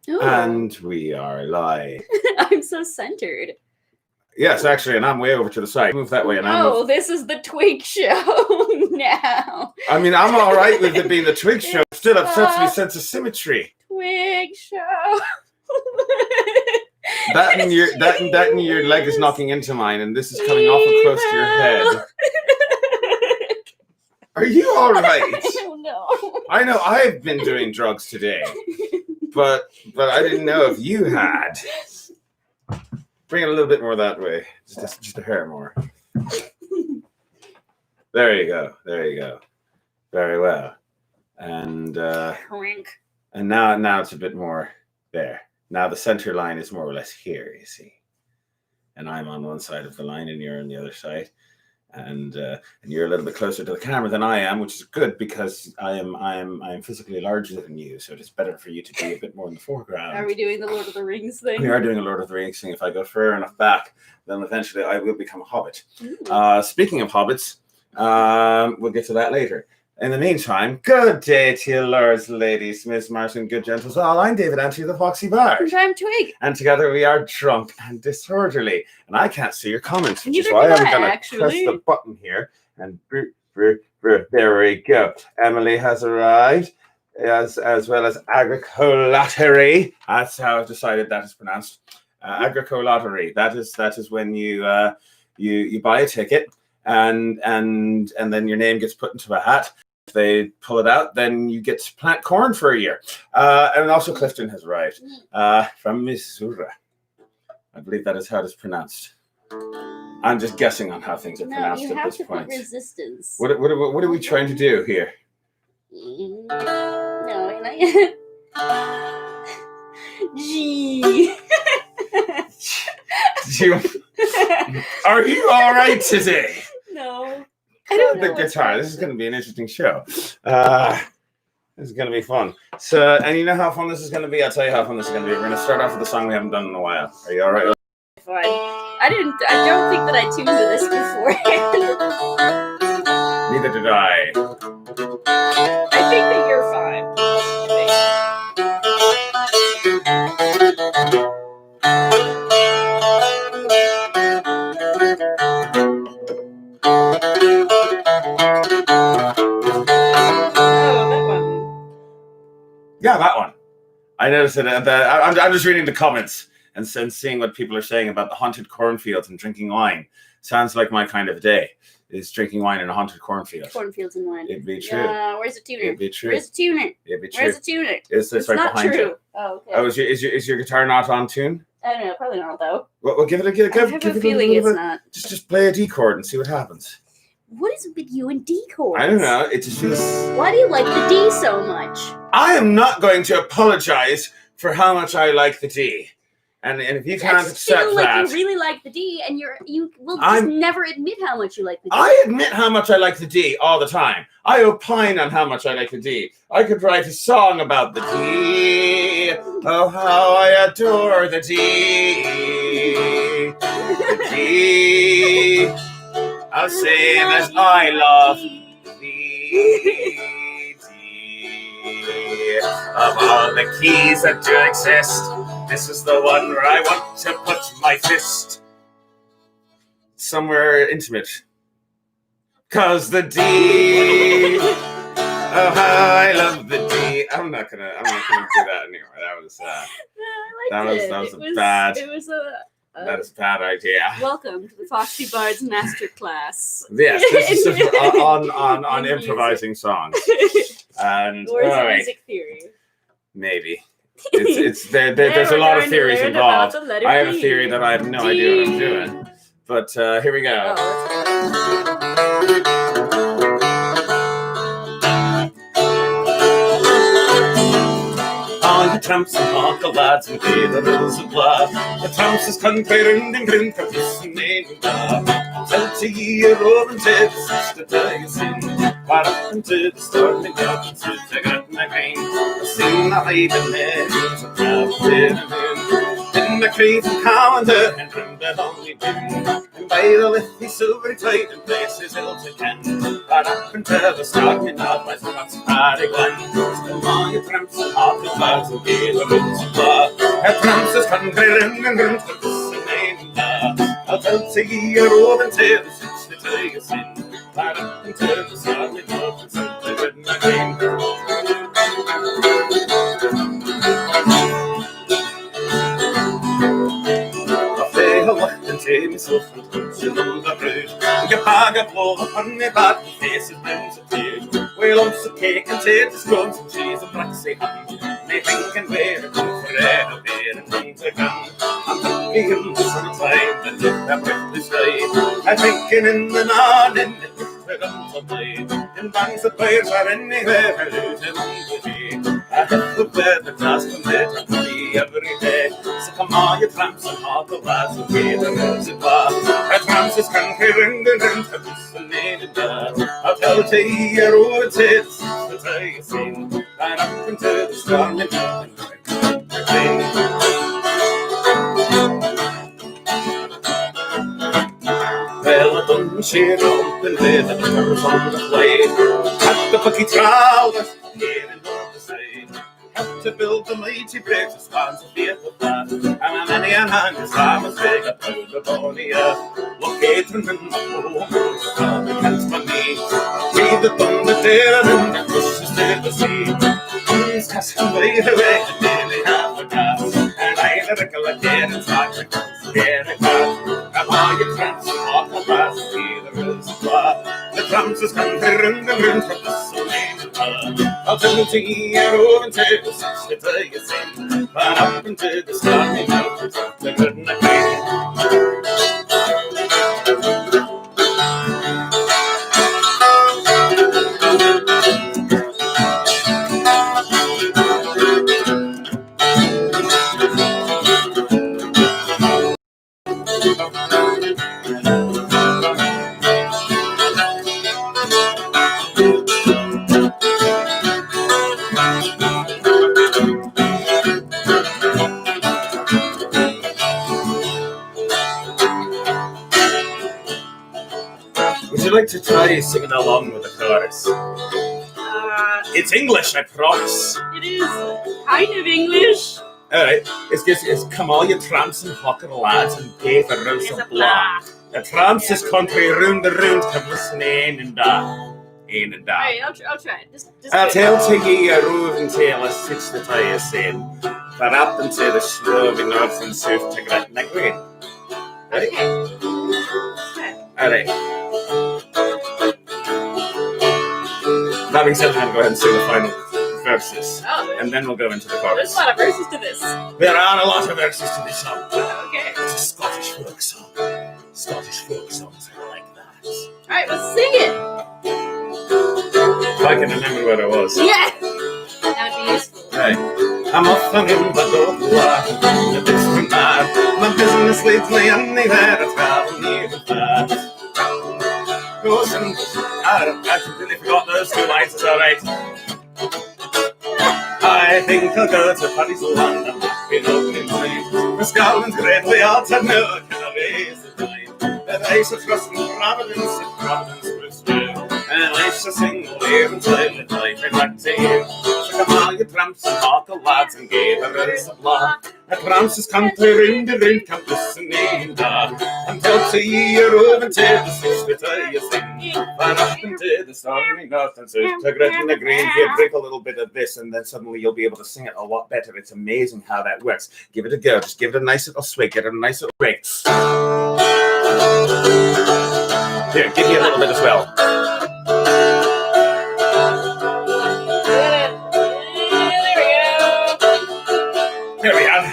Ooh. And we are live. I'm so centered. Yes, actually, and I'm way over to the side. Move that way, and I'll No, move. this is the Twig Show now. I mean, I'm all right with it being the Twig Show. It still upsets me sense of symmetry. Twig Show. That and your leg is knocking into mine, and this is coming awful close to your head. Are you all right? I don't know. I know I've been doing drugs today, but I didn't know if you had. Bring it a little bit more that way, just a hair more. There you go. Very well. And now it's a bit more there. Now the center line is more or less here, you see. And I'm on one side of the line, and you're on the other side. And you're a little bit closer to the camera than I am, which is good because I am physically larger than you, so it is better for you to be a bit more in the foreground. Are we doing the Lord of the Rings thing? We are doing a Lord of the Rings thing. If I go far enough back, then eventually I will become a hobbit. Speaking of hobbits, we'll get to that later. In the meantime, good day to you, lords, ladies, Miss Martin, good gentles all. I'm David Anthony, the Foxy Bard. And I'm Twig. And together we are drunk and disorderly. And I can't see your comments, which is Neither why can I'm I, going to actually. press the button here. And there we go. Emily has arrived, as well as Agricolattery. That's how I've decided that is pronounced. Agricolattery. That is when you buy a ticket and then your name gets put into a hat. If they pull it out, then you get to plant corn for a year. And also Clifton has arrived from Missouri. I believe that is how it is pronounced. I'm just guessing on how things are pronounced at this point. Put resistance. What are we trying to do here? No, G. Are you all right today? No. I don't the guitar. This is going to be an interesting show. This is going to be fun. So, and you know how fun this is going to be? I'll tell you how fun this is going to be. We're going to start off with a song we haven't done in a while. Are you all right? Fine. I don't think that I tuned to this beforehand. Neither did I. I think that you're fine. Yeah, that one. I noticed it. I'm just reading the comments and seeing what people are saying about the haunted cornfields and drinking wine. Sounds like my kind of day. Is drinking wine in a haunted cornfield. Cornfields and wine. It'd be true. Where's the tuner? It'd be true. Where's the tuner? It'd be true. Where's the tuner? It's right not behind true. you. Oh, okay. Oh, is your guitar not on tune? I don't know. Probably not, though. Well, give it a give. I have a feeling it's not. Just play a D chord and see what happens. What is it with you and D chords? I don't know. It just feels. Why do you like the D so much? I am not going to apologize for how much I like the D. And if you can't accept like that, you really like the D, and you will just never admit how much you like the D. I admit how much I like the D all the time. I opine on how much I like the D. I could write a song about the D. Oh, how I adore the D. The D. I'll say that I love the D. Of all the keys that do exist, this is the one where I want to put my fist. Somewhere intimate. 'Cause the D. Oh, how I love the D. I'm not gonna do that anymore. That was that is a bad idea. Welcome to the Foxy Bard's Masterclass. Yes, this is on improvising songs. And or is it music theory? Maybe. There's a lot of theories involved. I have a theory that I have no idea what I'm doing. But here we go. All you tramps and hawker lads and pay the bills of blood. The tramps is conquering and grin for peace and name and love. Tell to ye a roaring dead sister to you sin. Right up into the storming up and sit I got my grain. I sing the hidden head, a travel in. In the tree from calendar and round the lonely bin. And by the lithy silvery tide and places ill to ken. But up until the starting of my thoughts Paddy Glen. Come on, you tramps and hop the clouds and give a bit of blood. Tramps is country round and round for this and name and I'll tell to ye a road until the 62 you sin. But up until the starting of my something good and again. And take myself and touching on the bridge. Get bag of blow upon me back, my face is round to tears. We'll lumps of cake and taters, scones and cheese and braxy ham. They think and wear it come forever, beer and things again. I'm thinking in the summertime and if that breathless day. I'm thinking in the morning and if the guns are played. In bands of fires are anywhere, I lose them on the day. I have to wear the glass from there to me every day. So come on, you tramps and hop the lads and give the music bar. Tramps is country round and round for this and named that. I'll tell it to you, road it is, the day you sing. And up into the storm and up and well, I done share up and live and the birds on the plane. At the bucky trousers, here in love to say. Have to build the mighty bridge, the spans of faith of that. And a many a hand is arms big up out the bonny earth. Look at them in the home, the hands for me. See the thunder there and the bushes to the sea. He's casting by the way, the daily half a gas. And I recollect it and start to get it back. Come on, you tramps and walk the path, see the roots of blood. The tramps is country round and round from the sun and the blood. I'll tell you to year over and take the 60 till you sing. But up into the stormy mountains, the good and the green. Would you like to try singing along with the chorus? It's English, I promise. It is kind of English. Alright, it's come all you tramps and hawker lads and gay for rouse of blah. The tramps is country round the round, come listen in and da. In and da. Alright, I'll try it. Just I'll tell to ye a rove and tale a six that I is in. But up into the shrubby north and south to Gretna Green. Right? Okay. Alright. That being said, I'm going to go ahead and sing the final verses. Oh, and then we'll go into the there's chorus. a lot of verses to this. There are a lot of verses to this song. Okay. It's a Scottish folk song. Scottish folk songs are like that. Alright, let's sing it. If I can remember where I was. Yeah. That would be useful. Right. I'm off and in the door, the bits from that. My business leads me anywhere, I travel near and far. I completely forgot those two lines, it's alright. I think I'll go to Paris, London, in opening night. The Scotland's great, we ought to know, can I raise the time? That I shall trust in Providence, if Providence was true. And I shall sing the way until it life right back to you. So come all you tramps and hawker lads and gave a race of law. A tramps is country round the round, come listen in da. Until to ye a rove and tell the sister till you sing. But up into the stormy north and south to Gretna Green. Here, drink a little bit of this and then suddenly you'll be able to sing it a lot better. It's amazing how that works. Give it a go. Just give it a nice little swig. Get it a nice little break. Here, give me a little bit as well. There we are.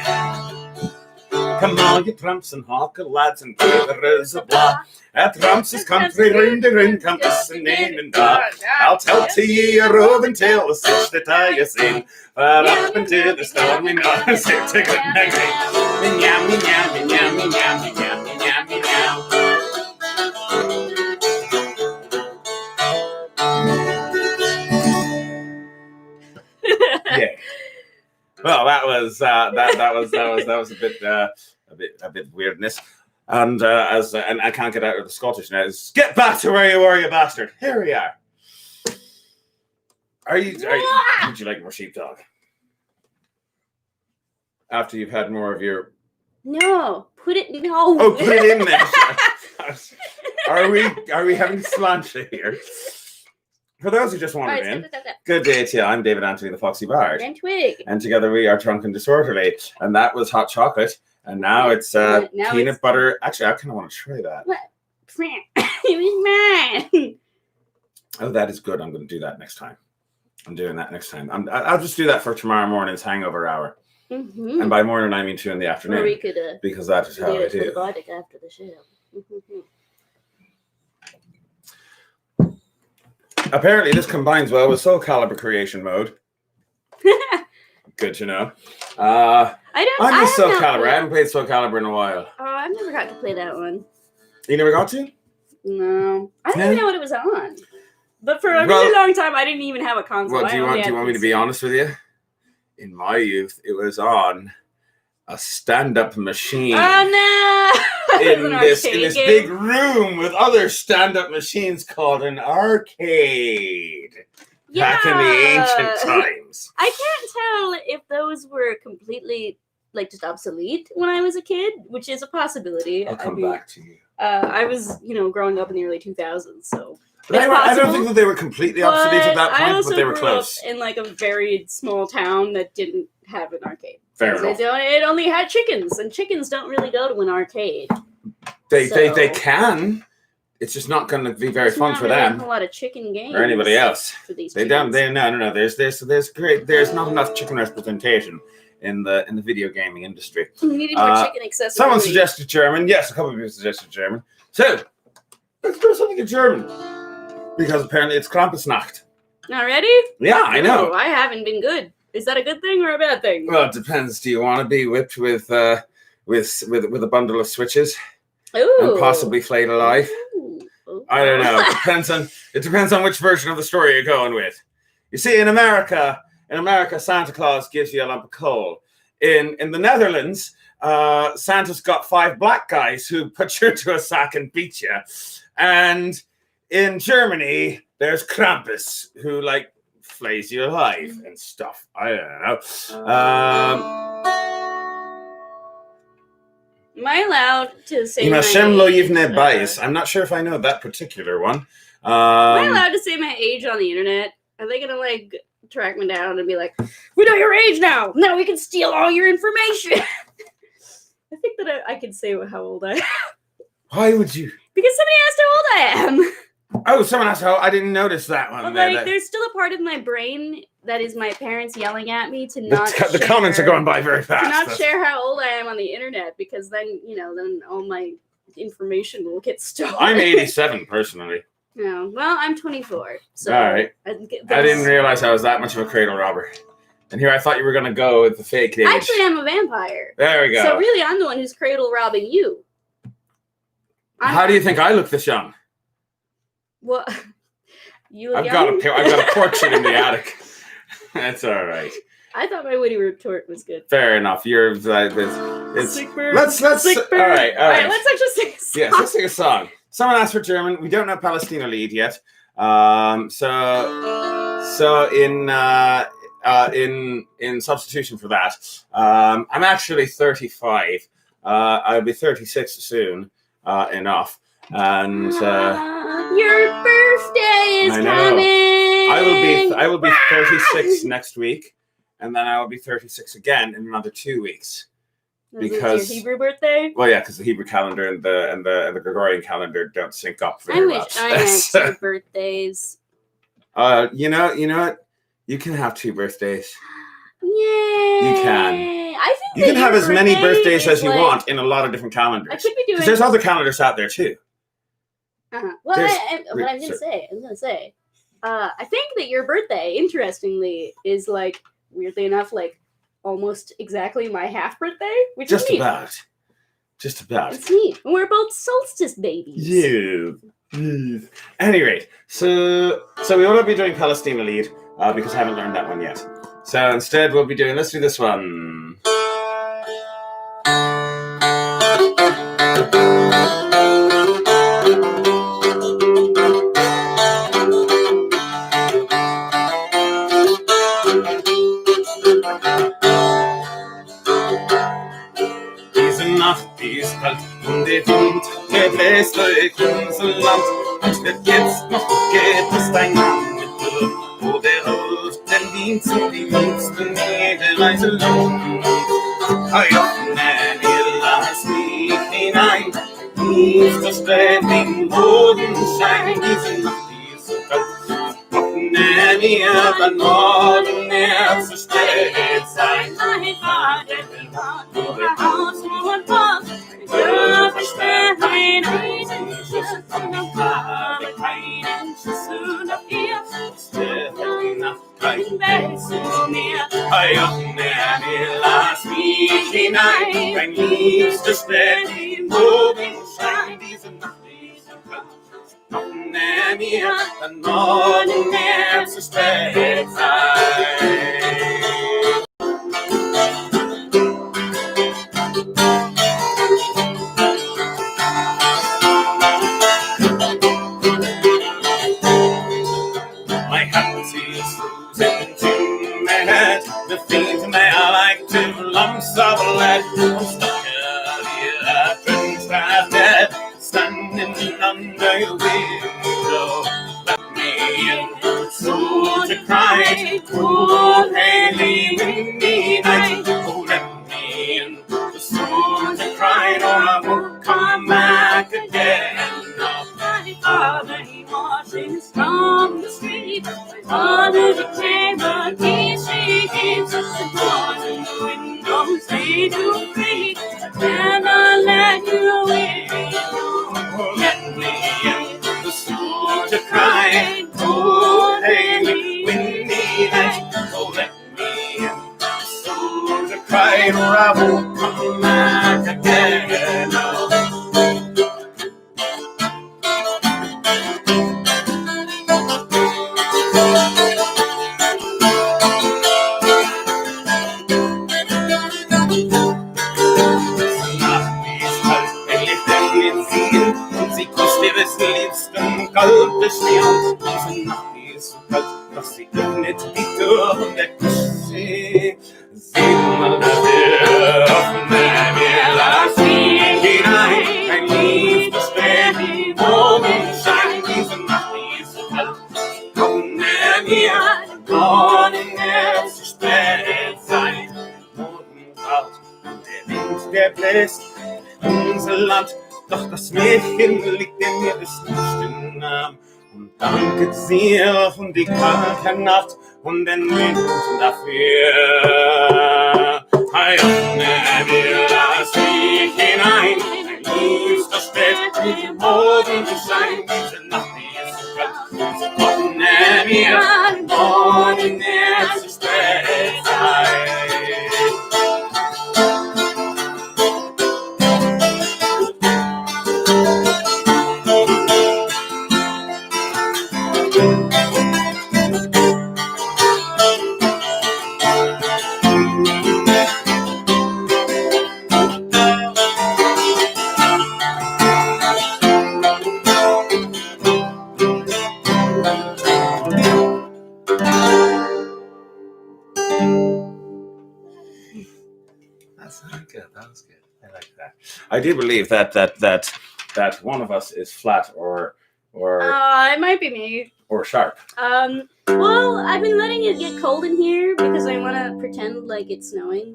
Come on, you tramps and hawker lads and givers of blah. At tramps is country round and round, come listen in and da. I'll tell to ye a roving tale, the such that I sing. But up into the stormy north, I say to Gretna Green. Meow, meow, meow, meow, meow, meow, meow, meow. Yeah. Well, that was a bit weirdness. And and I can't get out of the Scottish now. It's, get back to where you were, you bastard. Here we are. Would you like more sheepdog? After you've had more of your... No, put it in. Oh, put it in there. Are we having slancha here? For those who just wandered in, good day to you. I'm David Anthony, the Foxy Bard. And Twig. And together we are Drunk and Disorderly. And that was hot chocolate. And now it's peanut butter. Actually, I kind of want to try that. What? It was mine. Oh, that is good. I'm going to do that next time. I'm doing that next time. I'll just do that for tomorrow morning's hangover hour. Mm-hmm. And by morning, I mean 2 in the afternoon. Or we could, because that is how I do it. After the show. Apparently, this combines well with Soul Calibur creation mode. Good to know. I miss Soul Calibur. I haven't played Soul Calibur in a while. Oh, I've never got to play that one. You never got to? No. I didn't even know what it was on. But for a really long time, I didn't even have a console. Well, do you want me to be honest with you? In my youth, it was on a stand-up machine. Oh no! in this big room with other stand-up machines called an arcade. Yeah. Back in the ancient times. I can't tell if those were completely just obsolete when I was a kid, which is a possibility. I'll come back to you. I was, growing up in the early 2000s, so. I don't think that they were completely obsolete at that point, but they were close. I also grew up in a very small town that didn't have an arcade. Fair enough. It only had chickens, and chickens don't really go to an arcade. They can. It's just not going to be very fun for them. A lot of chicken games or anybody else. For these no. There's not enough chicken representation in the video gaming industry. We needed more chicken accessibility. Someone suggested German. Yes, a couple of people suggested German. So let's do something in German. Because apparently it's Krampusnacht. Already? Yeah, I know. Oh, I haven't been good. Is that a good thing or a bad thing? Well, it depends. Do you want to be whipped with a bundle of switches? Ooh. And possibly flayed alive? Ooh. I don't know. It depends on which version of the story you're going with. You see, in America, Santa Claus gives you a lump of coal. In the Netherlands, Santa's got 5 black guys who put you into a sack and beat you. And in Germany, there's Krampus, who flays you alive and stuff. I don't know. Am I allowed to say my age? I'm I'm not sure if I know that particular one. Am I allowed to say my age on the internet? Are they gonna track me down and be like, "We know your age now. Now we can steal all your information." I think that I can say how old I am. Why would you? Because somebody asked how old I am. Oh, someone asked how. I didn't notice that one. But there's still a part of my brain that is my parents yelling at me to not. The comments are going by very fast. To not share how old I am on the internet, because then then all my information will get stolen. I'm 87 personally. No, well, I'm 24. So all right. I didn't realize I was that much of a cradle robber. And here I thought you were going to go with the fake age. Actually, I'm a vampire. There we go. So really, I'm the one who's cradle robbing you. How do you think I look this young? Well, I've got a portrait in the attic. That's all right. I thought my witty retort was good. Fair enough. You're it's sick bird. Let's sick bird. All right. Let's actually sing a song. Yes, let's sing a song. Someone asked for German. We don't know Palestina lead yet. So in substitution for that, I'm actually 35. I'll be 36 soon. Enough. And your birthday is coming. I will be 36 next week, and then I will be 36 again in another 2 weeks. Because your Hebrew birthday? Well, yeah, because the Hebrew calendar and the Gregorian calendar don't sync up very well. I wish I had 2 birthdays. You know what? You can have 2 birthdays. Yay! You can. I think you can have as many birthdays as you want in a lot of different calendars. I could be doing. Because there's other calendars out there too. Well, what I'm gonna say, I think that your birthday, interestingly, is weirdly enough, almost exactly my half birthday, which is neat. Just about. It's neat. We're both solstice babies. Yeah. Any rate, so we will be doing Palestina lead because I haven't learned that one yet. So instead, let's do this one. Diese Nacht, die ist kalt und der Wind, der bläst durch unser Land. Und wird jetzt noch geht es dein Mittel, wo der Rot den Dienst und die Liebsten jede Reise lohnt. Lass mich hinein, nicht so spät im Bodenschein. Diese Nacht, die ist so kalt, öffne mir dann morgen erst zu spät sein. Lass mich hinein, dein liebstes Bett im Morgenschein. Diese Nacht ist so kalt, öffne mir dann morgen erst zu spät sein. My hat is frozen to my head. The things that I like to lumps of lead. I'm stuck here after I'm dead, standing under your window. Let me in, so to cry. Oh, Haley, windy night. Oh, let me in, so to cry, or I won't come back again. My father, he washes from the street. My father, the chamber, she keeps the doors and the windows, they do creak. I cannot let you in. Oh, let me in, the soul to cry. Oh, Haley, windy night. Oh, let me in, the soul to cry, or I won't come back again. Oh. Kaltes Meer, diese Nacht ist so kalt, dass sie öffnet die Tür und der Kuss sie. Sieh mal da öffne mir, lass mich hinein, ein liebes Bett im Morgenschein. Diese Nacht ist so kalt, öffne mir, morgen erst zu spät sein. Morgen kalt und der Wind, der bläst unser Land. Doch das Mädchen liegt in mir bis nicht in den Arm und danket sehr von die kalte Nacht und den Wind dafür. Hey, mir lass mich hinein, ein liebstes Bett im Morgenschein. Diese Nacht ist so kalt, öffne mir, morgen erst zu spät sein. That was good. I like that. I do believe that one of us is flat or it might be me. Or sharp. Well, I've been letting it get cold in here because I want to pretend like it's snowing.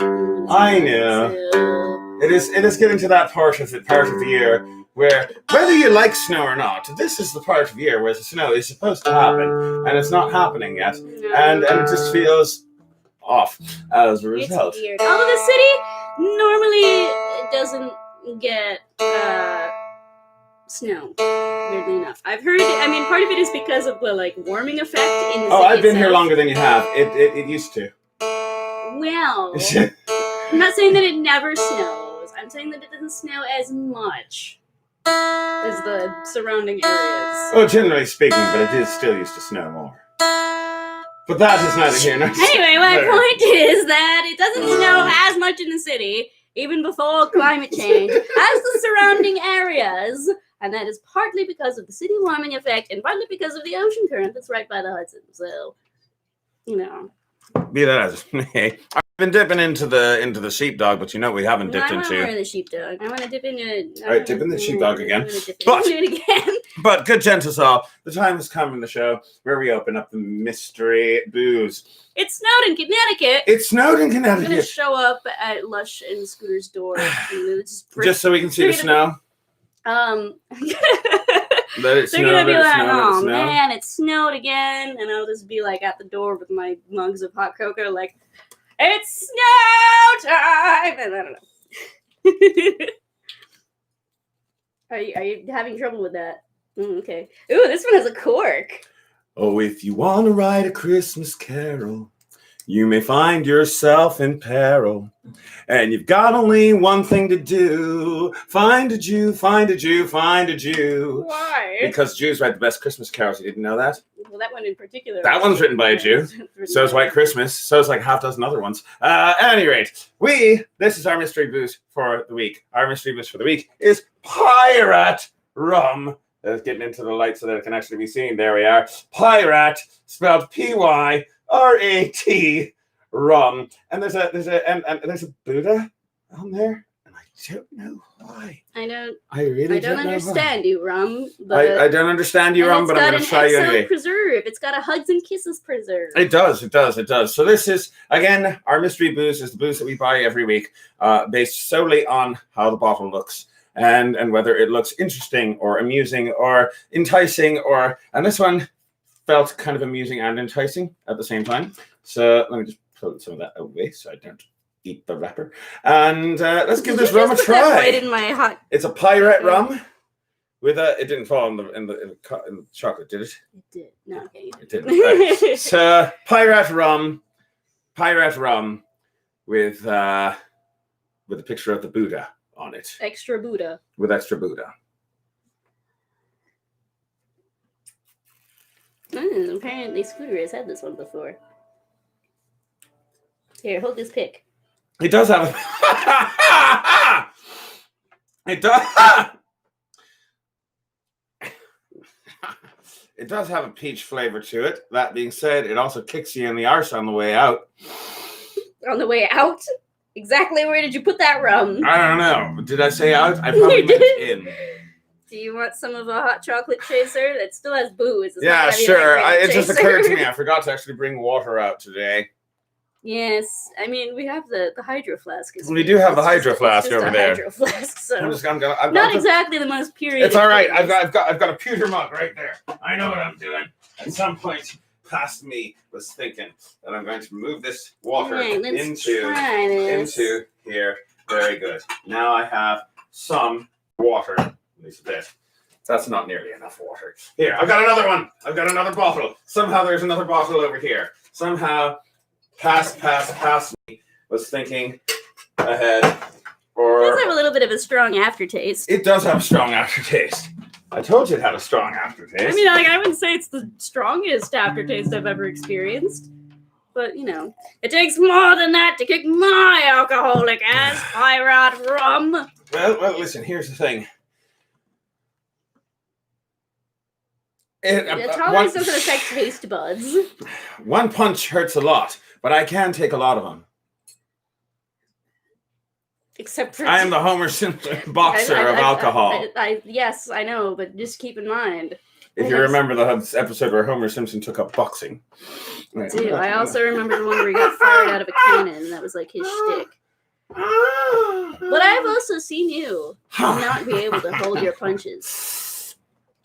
I know. So... It is getting to that part of the year where, whether you like snow or not, this is the part of the year where the snow is supposed to happen, and it's not happening yet, no. and it just feels off as a result. It's weird. Although the city normally doesn't get snow, weirdly enough. I've heard, part of it is because of the warming effect in the city I've been itself. here longer than you have. It used to. Well, I'm not saying that it never snows. I'm saying that it doesn't snow as much as the surrounding areas. Well, generally speaking, but it is still used to snow more. But that is neither here nor Anyway, my there. point is that it doesn't snow as much in the city, even before climate change, as the surrounding areas. And that is partly because of the city warming effect and partly because of the ocean current that's right by the Hudson. So, you know. Be that as it may. I've been dipping into the sheepdog, but we haven't dipped I want into. more of the sheepdog. I want to dip into. All right, dip in the sheepdog again. But do it again. But good gents all, the time has come in the show where we open up the mystery booze. It snowed in Connecticut. It snowed in I'm gonna Connecticut. show up at Lush and Scooter's door. And Just so we can see the snow. That it They're gonna be like, oh snowed. man, it snowed again, and I'll just be like at the door with my mugs of hot cocoa, like, it's snow time, and I don't know. Are you having trouble with that? Okay. Ooh, this one has a cork. Oh, if you want to write a Christmas carol, you may find yourself in peril. And you've got only one thing to do. Find a Jew, find a Jew, find a Jew. Why? Because Jews write the best Christmas carols. You didn't know that? Well, that one in particular. That one's written by a Jew. So is White Christmas. So is like half dozen other ones. At any rate, this is our mystery booze for the week. Our mystery booze for the week is Pyrat Rum. Let's get into the light so that it can actually be seen. There we are. Pyrat, spelled Pyrat Rum. And there's a Buddha on there, and I don't know why. I don't don't understand you, Rum. I don't understand you, Rum, but I'm going to try you anyway. Preserve. It's got a Hugs and Kisses preserve. It does. So this is, again, our mystery booze is the booze that we buy every week, based solely on how the bottle looks. And whether it looks interesting or amusing or enticing and this one felt kind of amusing and enticing at the same time. So let me just pull some of that away so I don't eat the wrapper. And let's give this rum a try. Right in my hot. It's a Pyrat Rum with it didn't fall in the chocolate, did it? It did. No, okay. It didn't. Right. So Pyrat Rum with a picture of the Buddha on it. Extra Buddha. With extra Buddha. Apparently Scooter has had this one before. Here, hold this pick. It does have a... It does... It does have a peach flavor to it. That being said, it also kicks you in the arse on the way out. On the way out? Exactly where did you put that rum? I don't know. Did I say out? I probably meant in. Do you want some of a hot chocolate chaser that still has booze? Yeah, sure. It just occurred to me. I forgot to actually bring water out today. Yes. I mean, we have the hydro flask. We do have the hydro flask over there. Hydro flask, so I'm not exactly the most pure. It's all right. I've got a pewter mug right there. I know what I'm doing. At some point past me was thinking that I'm going to move this water into here. Very good. Now I have some water. At least a bit. That's not nearly enough water. Here, I've got another one. I've got another bottle. Somehow there's another bottle over here. Somehow past me was thinking ahead. Or it does have a little bit of a strong aftertaste. It does have a strong aftertaste. I told you it had a strong aftertaste. I mean, I wouldn't say it's the strongest aftertaste I've ever experienced. But, it takes more than that to kick my alcoholic ass, Pyrat Rum. Well, listen, here's the thing. Tolerance doesn't affect taste buds. One punch hurts a lot, but I can take a lot of them. Except for... I am the Homer Simpson boxer of alcohol. Yes, I know, but just keep in mind. If you remember the episode where Homer Simpson took up boxing. I do. I also remember the one where he got fired out of a cannon, and that was like his shtick. But I've also seen you not be able to hold your punches.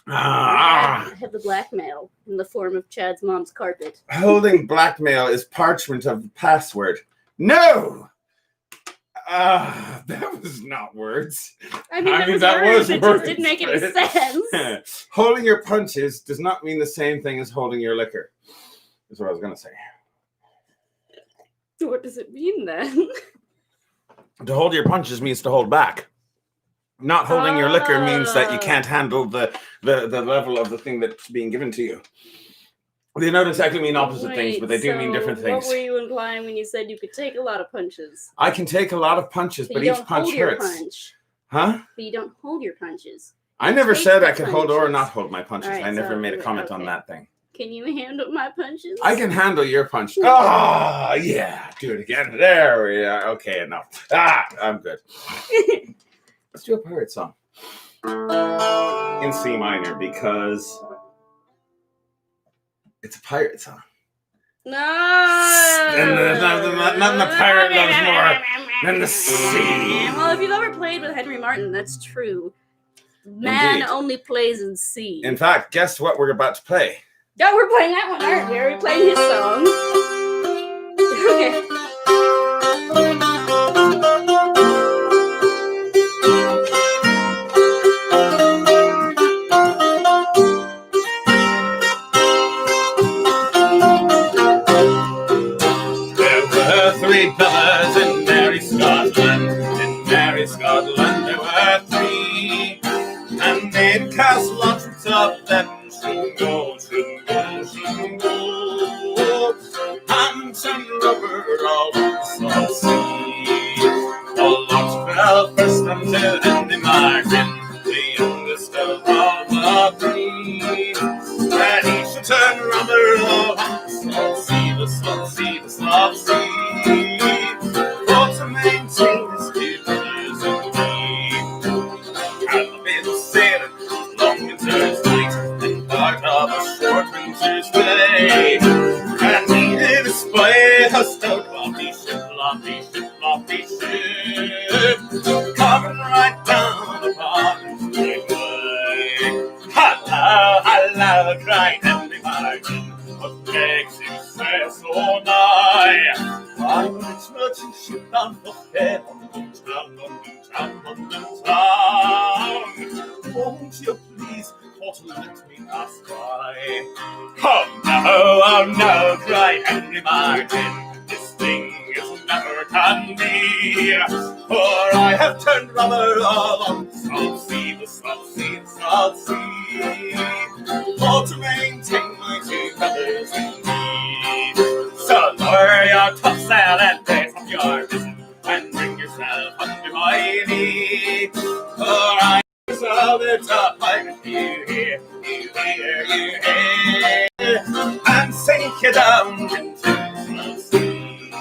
I have the blackmail in the form of Chad's mom's carpet. Holding blackmail is parchment of the password. No! That was not words. I mean that was words. It just didn't make any sense. Holding your punches does not mean the same thing as holding your liquor. That's what I was going to say. What does it mean then? To hold your punches means to hold back. Not holding your liquor means that you can't handle the level of the thing that's being given to you. They don't exactly mean opposite things, but they do mean so different things. What were you implying when you said you could take a lot of punches? I can take a lot of punches, but you each don't punch hold your hurts. punch. Huh? But you don't hold your punches. I never said I could hold or not hold my punches. Right, I never made a so, comment on okay. that thing. Can you handle my punches? I can handle your punch. Ah, yeah. Do it again. There we are. Okay, enough. I'm good. Let's do a pirate song in C minor because it's a pirate song. No. And nothing the pirate loves more than the sea. Well, if you've ever played with Henry Martin, that's true. Man Indeed. only plays in C. In fact, guess what we're about to play? No, we're playing that one, aren't we? Are we playing his song? Okay. There were three brothers in merry Scotland. In merry Scotland there were three. And they'd cast lots of them. Shingo, shingo, shingo. Hands and rubber all on the salt sea. The lot fell first until Henry Martin, the youngest of all the three. And he should turn rubber all on the salt sea, the salt sea, the salt sea. For to maintain his two brothers and me. I've been sailing long winter's night and part of a short winter's day. And needed a spy, a stout lofty ship, coming right down upon the way. Hallo, hallo, cried Henry Martin, what makes you say so nigh? I'm a merchant ship bound for head London town. Won't you please for to let me pass by? Oh no, cried Henry Martin, this thing is never can be. For I have turned rubber all on the salt sea, the salt sea, the salt sea. For to maintain my two brothers and me. So lower your topsail and brace up your mizzen, and bring yourself under my lee. For I so the top pirate, you hear, and sink you down into the sea.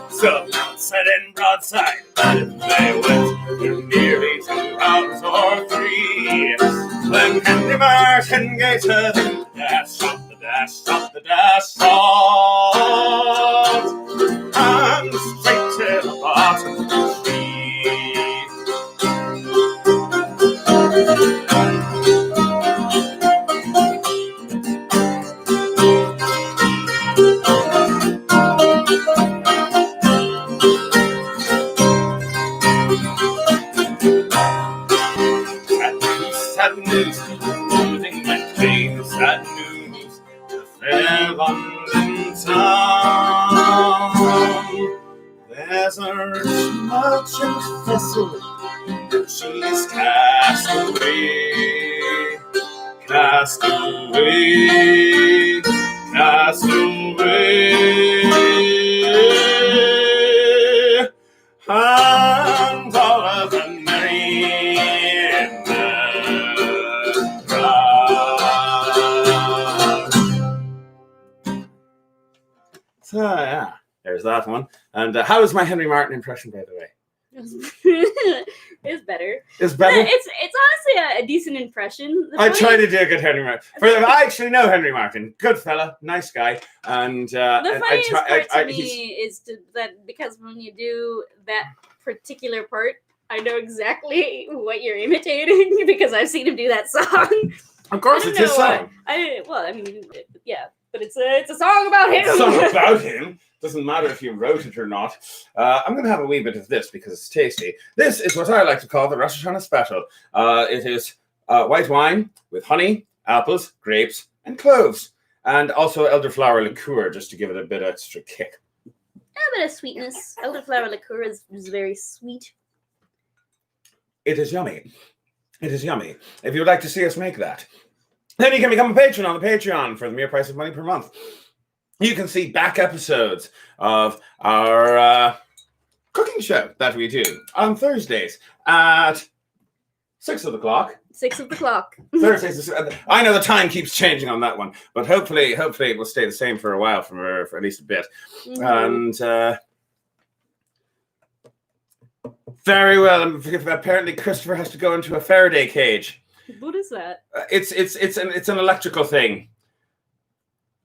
So set in broadside, but if they went, they're nearly 2 hours or 3. When Henry Martin gave to them, dash shot the dash, shot the dash, shot, and straight to the bottom of the sea. Sad news, losing my dreams, sad news, the fair London town. There's a rich merchant vessel, and she's cast away, cast away, cast away. And all of the merry So yeah, there's that one. And how was my Henry Martin impression, by the way? It's better. It's better. It's honestly a decent impression. I try to do a good Henry Martin. I actually know Henry Martin. Good fella, nice guy. And the funniest part to me is that because when you do that particular part, I know exactly what you're imitating because I've seen him do that song. Of course, it's his song. Yeah, but it's a song about him. It's a song about him. Doesn't matter if you wrote it or not. I'm going to have a wee bit of this because it's tasty. This is what I like to call the Rosh Hashanah special. It is white wine with honey, apples, grapes, and cloves. And also elderflower liqueur, just to give it a bit of extra kick. A bit of sweetness. Elderflower liqueur is very sweet. It is yummy. It is yummy. If you would like to see us make that, Then you can become a patron on the Patreon for the mere price of money per month. You can see back episodes of our cooking show that we do on Thursdays at 6 o'clock. 6 o'clock. Thursdays. I know the time keeps changing on that one, but hopefully it will stay the same for a while, for at least a bit. Mm-hmm. And very well. Apparently, Christopher has to go into a Faraday cage. What is that? It's an electrical thing.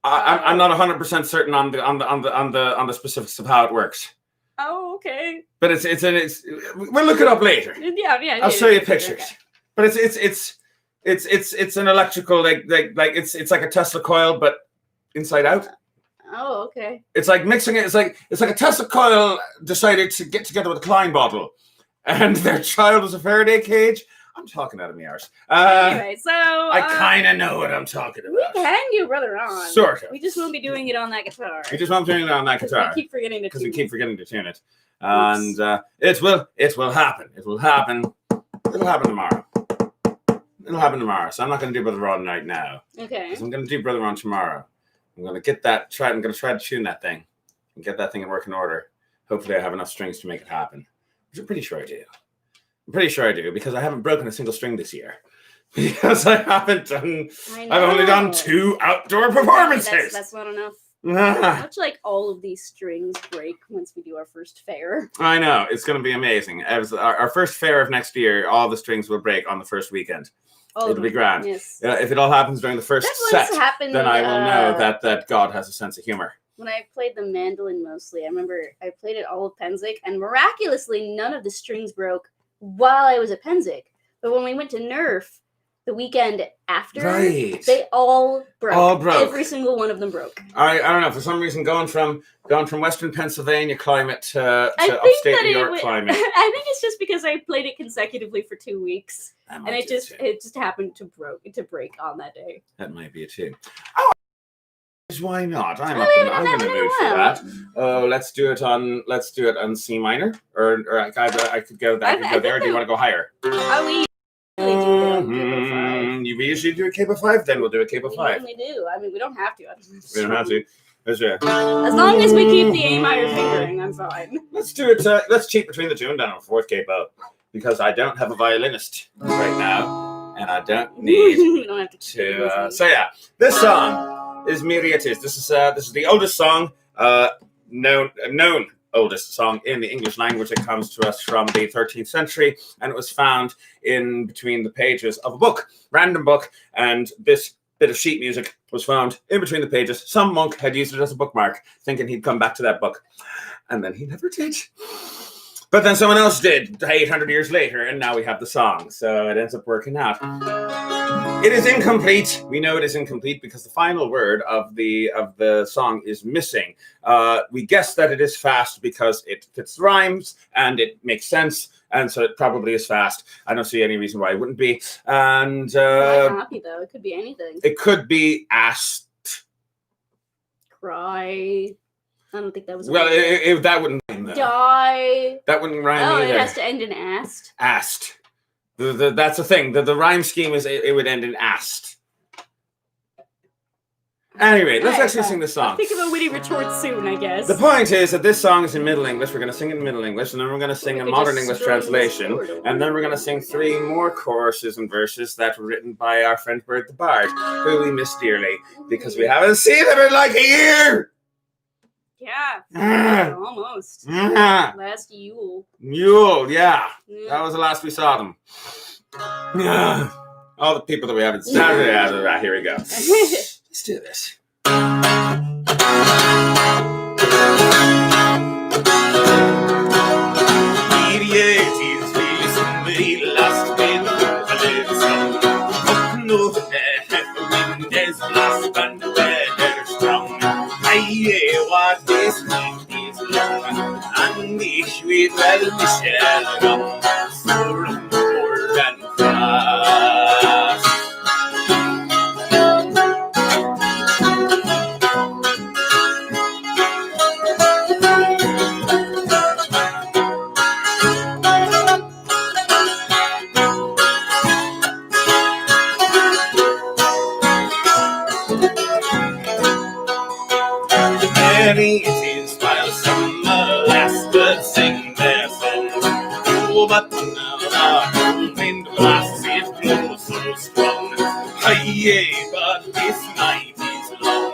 I'm not 100% certain on the specifics of how it works. Oh, okay. But it's we'll look it up later. Yeah. I'll show you pictures. Okay. But it's an electrical like it's like a Tesla coil, but inside out. Oh, okay. It's like mixing it. It's like a Tesla coil decided to get together with a Klein bottle, and their child was a Faraday cage. I'm talking out of my arse. Anyway, so I kind of know what I'm talking about. We can do Brother On. Sort of. We just won't be doing it on that guitar. We just won't be doing it on that guitar. We keep forgetting to tune it. And it will happen. It will happen. It'll happen tomorrow. It'll happen tomorrow. So I'm not going to do Brother On right now. Okay. Because I'm going to do Brother On tomorrow. I'm going to get that. I'm going to try to tune that thing and get that thing in working order. Hopefully, I have enough strings to make it happen. Which I'm pretty sure I do. I'm pretty sure I do because I haven't broken a single string this year. Because I haven't done. I've only done 2 outdoor performances. That's not enough. Much like all of these strings break once we do our first fair. I know. It's going to be amazing. As our first fair of next year, all the strings will break on the first weekend. It'll be grand. Yes. If it all happens during the first set, then I will know that God has a sense of humor. When I played the mandolin mostly, I remember I played it all of Pennsic, and miraculously none of the strings broke while I was at Pennsic. But when we went to Nerf the weekend after, they all broke. Every single one of them broke. I don't know. For some reason, going from Western Pennsylvania climate to upstate New York climate. I think it's just because I played it consecutively for 2 weeks, and it just happened to break on that day. That might be it too. Oh, why not? I'm in the mood for that. Oh, let's do it on C minor, or I could go there. Do you want to go higher? You usually do a capo 5, then we'll do a capo 5. We only do. I mean, we don't have to. We don't have to. That's right. As long as we keep the A minor fingering, I'm fine. Let's do it. Let's cheat between the 2 and down on 4th capo, because I don't have a violinist right now, and I don't need you don't have to. So yeah, this song is Myriatis. This is the oldest song, known oldest song in the English language. It comes to us from the 13th century, and it was found in between the pages of a book, random book, and this bit of sheet music was found in between the pages. Some monk had used it as a bookmark, thinking he'd come back to that book, and then he never did. But then someone else did 800 years later, and now we have the song, so it ends up working out. It is incomplete. We know it is incomplete because the final word of the song is missing. We guess that it is fast because it fits rhymes and it makes sense, and so it probably is fast. I don't see any reason why it wouldn't be. And it might not be though. It could be anything. It could be asked. Cry. I don't think that was. Well, that wouldn't rhyme though. Die. That wouldn't rhyme either. Oh, it has to end in asked. Asked. That's the thing. The rhyme scheme is it would end in asked. Anyway, let's actually sing the song. I'll think of a witty retort soon, I guess. The point is that this song is in Middle English. We're going to sing it in Middle English, and then we're going to sing a modern English translation, and then we're going to sing 3 more choruses and verses that were written by our friend Bert the Bard, who we miss dearly because we haven't seen him in like a year. Yeah, almost. Last Yule. Yeah. That was the last we saw them. All the people that we haven't seen. Here we go. Let's do this. What this night is long, and the sweet well Michelle rum, full and cold and fast. Oh, but now the wind blasts, it blows so strong. Hey, but this night is long,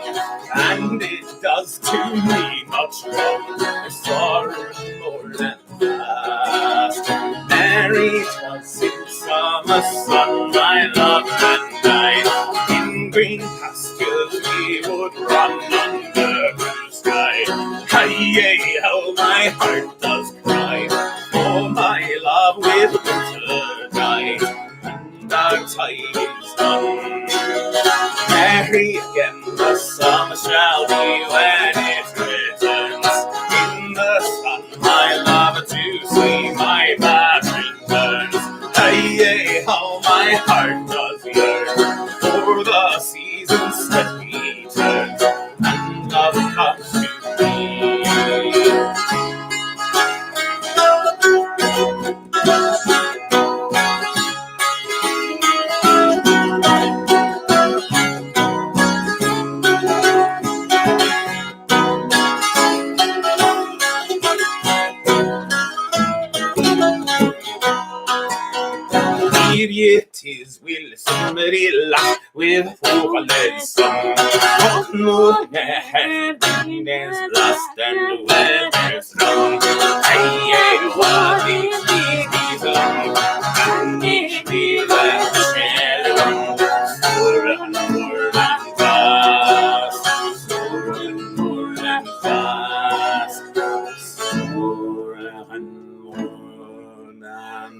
and it does to me much wrong. I sorrow more than past. Merry 'twas in summer sun, my love and I. In green pastures we would run under blue sky. Hey, how my heart does cry, for my love with winter died, and our tide is done. Merry again the summer shall be when it returns. In the sun, my love, to see my battery burns. Hey, how my heart does yearn, for the seasons steadily turn, and love comes to me. Here it is, will somebody laugh with overlaid song? Oh no, happiness lost and weather's wrong. Hey, what is this long? And it be the shadow, more and more and fast, more and more and fast, more and more and fast.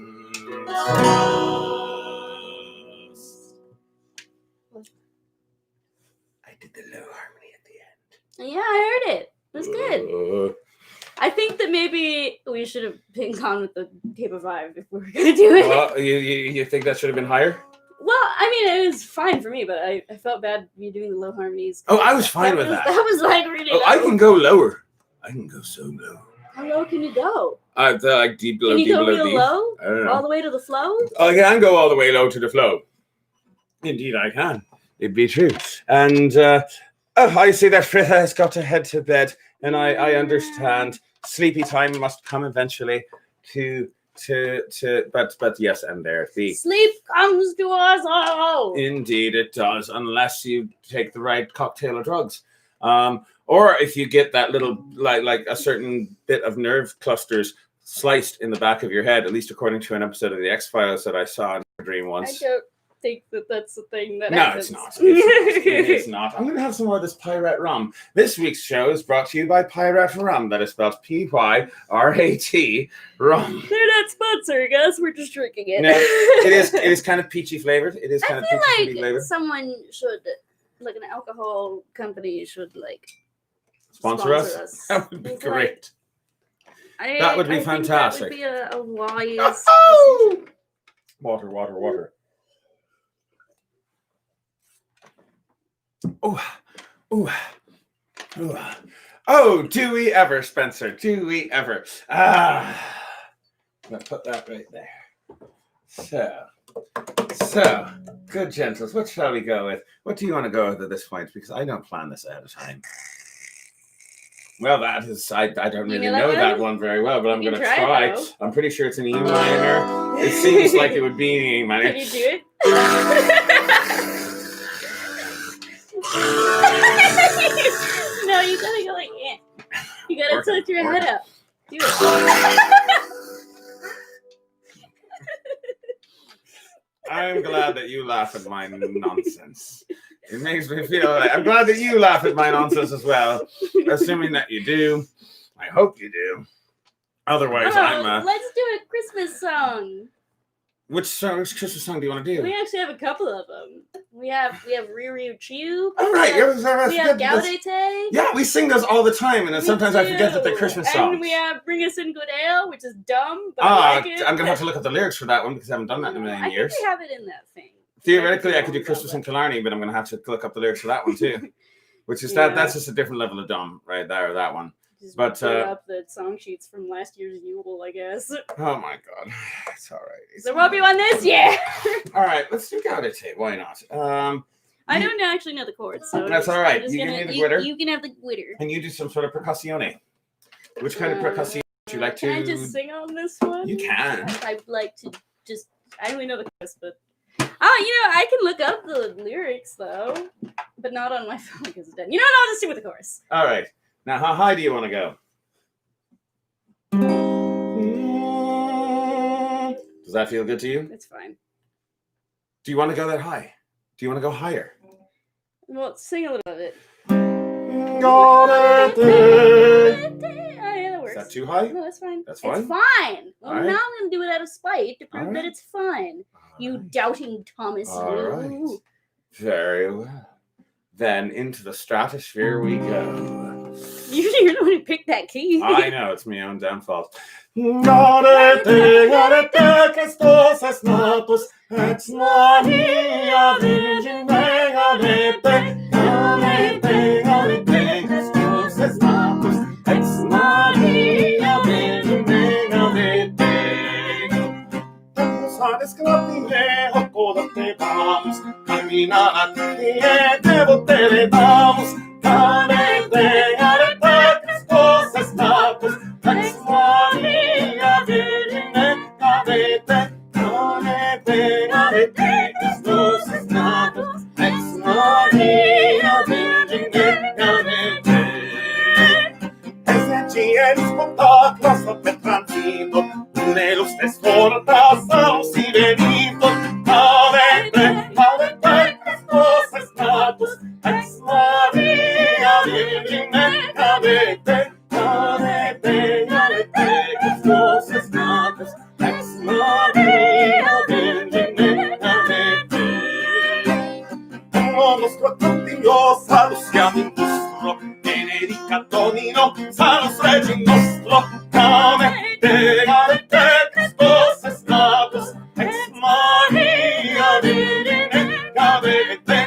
I did the low harmony at the end. Yeah, I heard it. It was good. I think that maybe we should have been gone with the Tape of 5 if we were going to do it. Well, you think that should have been higher? Well, I mean, it was fine for me, but I felt bad me doing the low harmonies. Oh, I was fine with that. That was like really low. I can go lower. I can go so low. How low can you go? Like deep below, can you deep go below, real deep. low? I don't know. All the way to the flow? I can go all the way low to the flow. Indeed, I can. It'd be true. And I see that Frida has got to head to bed, and I understand sleepy time must come eventually. But yes, and there it be. Sleep comes to us all. Indeed, it does, unless you take the right cocktail of drugs. Or if you get that little, like a certain bit of nerve clusters sliced in the back of your head, at least according to an episode of The X-Files that I saw in a dream once. I don't think that that's the thing that It's happens. not. It's not. I'm going to have some more of this Pyrat Rum. This week's show is brought to you by Pyrat Rum. That is spelled Pyrat Rum. They're not sponsoring us. We're just drinking it. No, it is kind of peachy flavored. It is kind of peachy flavored. Someone should, like an alcohol company should sponsor us. That would be great. That would be fantastic. That would be a wise decision. Water. Oh, do we ever, Spencer? Do we ever? I'm going to put that right there. So, good gentles, what shall we go with? What do you want to go with at this point? Because I don't plan this ahead of time. Well, that is, I don't really know that one very well, but I'm going to try. I'm pretty sure it's an E minor. It seems like it would be an E minor. Can you do it? No, you gotta go like, eh. You gotta tilt your head up. Do it. I'm glad that you laugh at my nonsense. It makes me feel like I'm glad that you laugh at my nonsense as well. Assuming that you do. I hope you do. Otherwise, let's do a Christmas song. Which Christmas song do you want to do? We actually have a couple of them. We have Riri Chew. All right, we have Gaudete. Yeah, we sing those all the time, and then sometimes I forget that they're Christmas songs. And we have Bring Us In Good Ale, which is dumb, but I like it. I'm gonna have to look up the lyrics for that one because I haven't done that in a million years. I think we have it in that thing. Theoretically, I could do Christmas in Killarney, but I'm gonna have to look up the lyrics for that one too. Which is that's just a different level of dumb right there, that one. Just but up the song sheets from last year's Yule, I guess. Oh my god, it's all right. There won't be one this year. All right, let's do Gaudete. Why not? I don't actually know the chords, so that's all right. You give me the glitter. You can have the glitter, and you do some sort of percussione. Which kind of percussion? Would you like to? Can I just sing on this one? You can. I'd like to just. I only know the chorus, but. Oh, I can look up the lyrics though, but not on my phone because it's dead. You know what? I'll just sing with the chorus. All right. Now, how high do you want to go? Does that feel good to you? It's fine. Do you want to go that high? Do you want to go higher? Well, sing a little of it. That works. Is that too high? No, that's fine. That's fine? It's fine. Well, Right. now I'm going to do it out of spite to prove Right. that it's fine. You doubting Thomas. All right. Very well. Then into the stratosphere we go. You're the one who picked that key. I know, it's my own damn fault. Vamos, caminar a ti, devo te le damos, carete, arete, Christos es natus, ex Maria Virgine, carete, arete, Christos es natus, ex Maria Virgine, carete. Esse dia spotacla sopra transito, nello stesso porta si venito, carete, Christos es natus, ex Maria Virgine, carete, Christos es natus, ex Maria Virgine, carete. Unos quattr'antinos, salus siamo in nostro, benedica Domino, salus regi nostro, carete, Christos es natus, ex Maria Virgine, carete,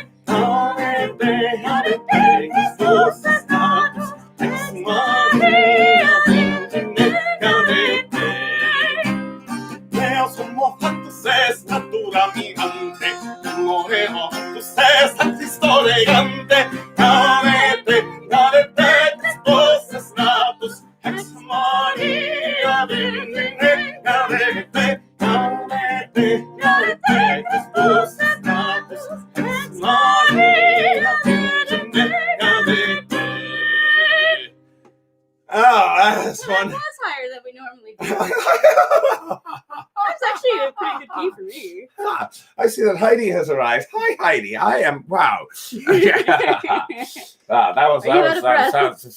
Christos es natus, ex Maria Virgine, carete. Leo sommo factus est natura mirante, moremo factus est Cristo legante, carete, Christos es natus, ex Maria Virgine, carete, Christos es natus, ex Maria Virgine, carete. Oh, that's fun. That's higher than we normally do. That's actually a pretty good key for me. Ah, I see that Heidi has arrived. Hi, Heidi. I am wow. That was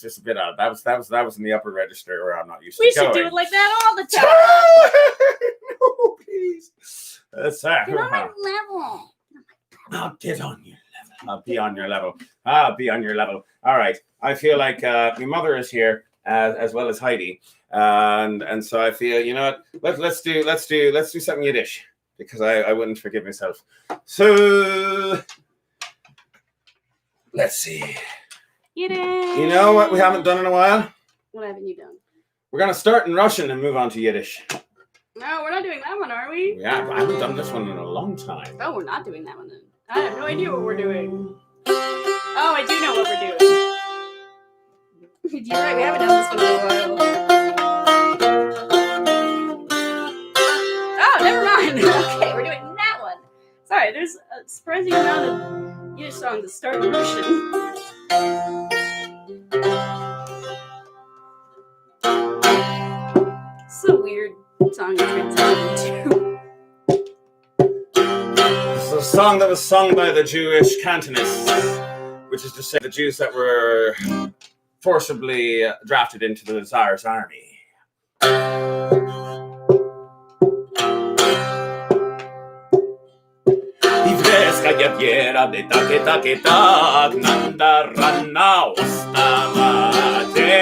just a bit out. That was in the upper register where I'm not used We to going. should do it like that all the time. No, please. That's Get on my level. I'll get on your level. I'll be on your level. I'll be on your level. All right. I feel like my mother is here as well as Heidi, and so I feel, you know what? Let's do something Yiddish because I wouldn't forgive myself. So let's see. Yiddish. You know what we haven't done in a while? What haven't you done? We're gonna start in Russian and move on to Yiddish. No, we're not doing that one, are we? Yeah, I haven't done this one in a long time. Oh, we're not doing that one then. I have no idea what we're doing. Oh, I do know what we're doing. You're right, we haven't done this one in a while. Oh, never mind. Okay, we're doing that one. Sorry, there's a surprising amount of Yiddish songs that start in Russian. It's a weird song to too. This is a song that was sung by the Jewish cantonists, which is to say the Jews that were forcibly drafted into the Tsar's army. Ivreska viera de take tak nanda rana ostamate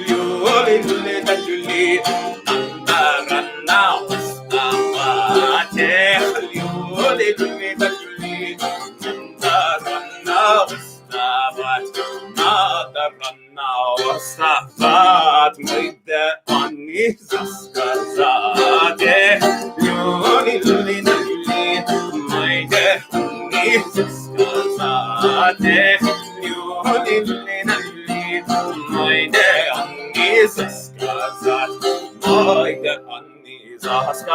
yuli luli da yuli nanda rana ostamate yuli luli da yuli nanda rana ostamate nanda rana ostavat moide ani zaskazade yuli luli da yuli moide ani zaskazade yuli luli da yuli moide ani zaskazade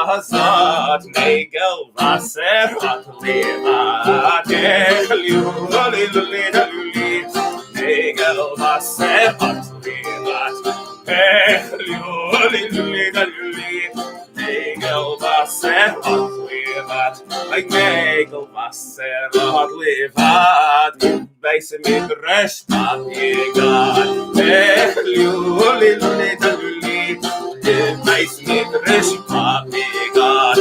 Azad Negel Vaser Atliva Luli Negel Vaser Atliva Luli Negel Vaser Atliva I Negel Vaser Atliva Base Midrash Papigat Luli Nice Midrash Papigat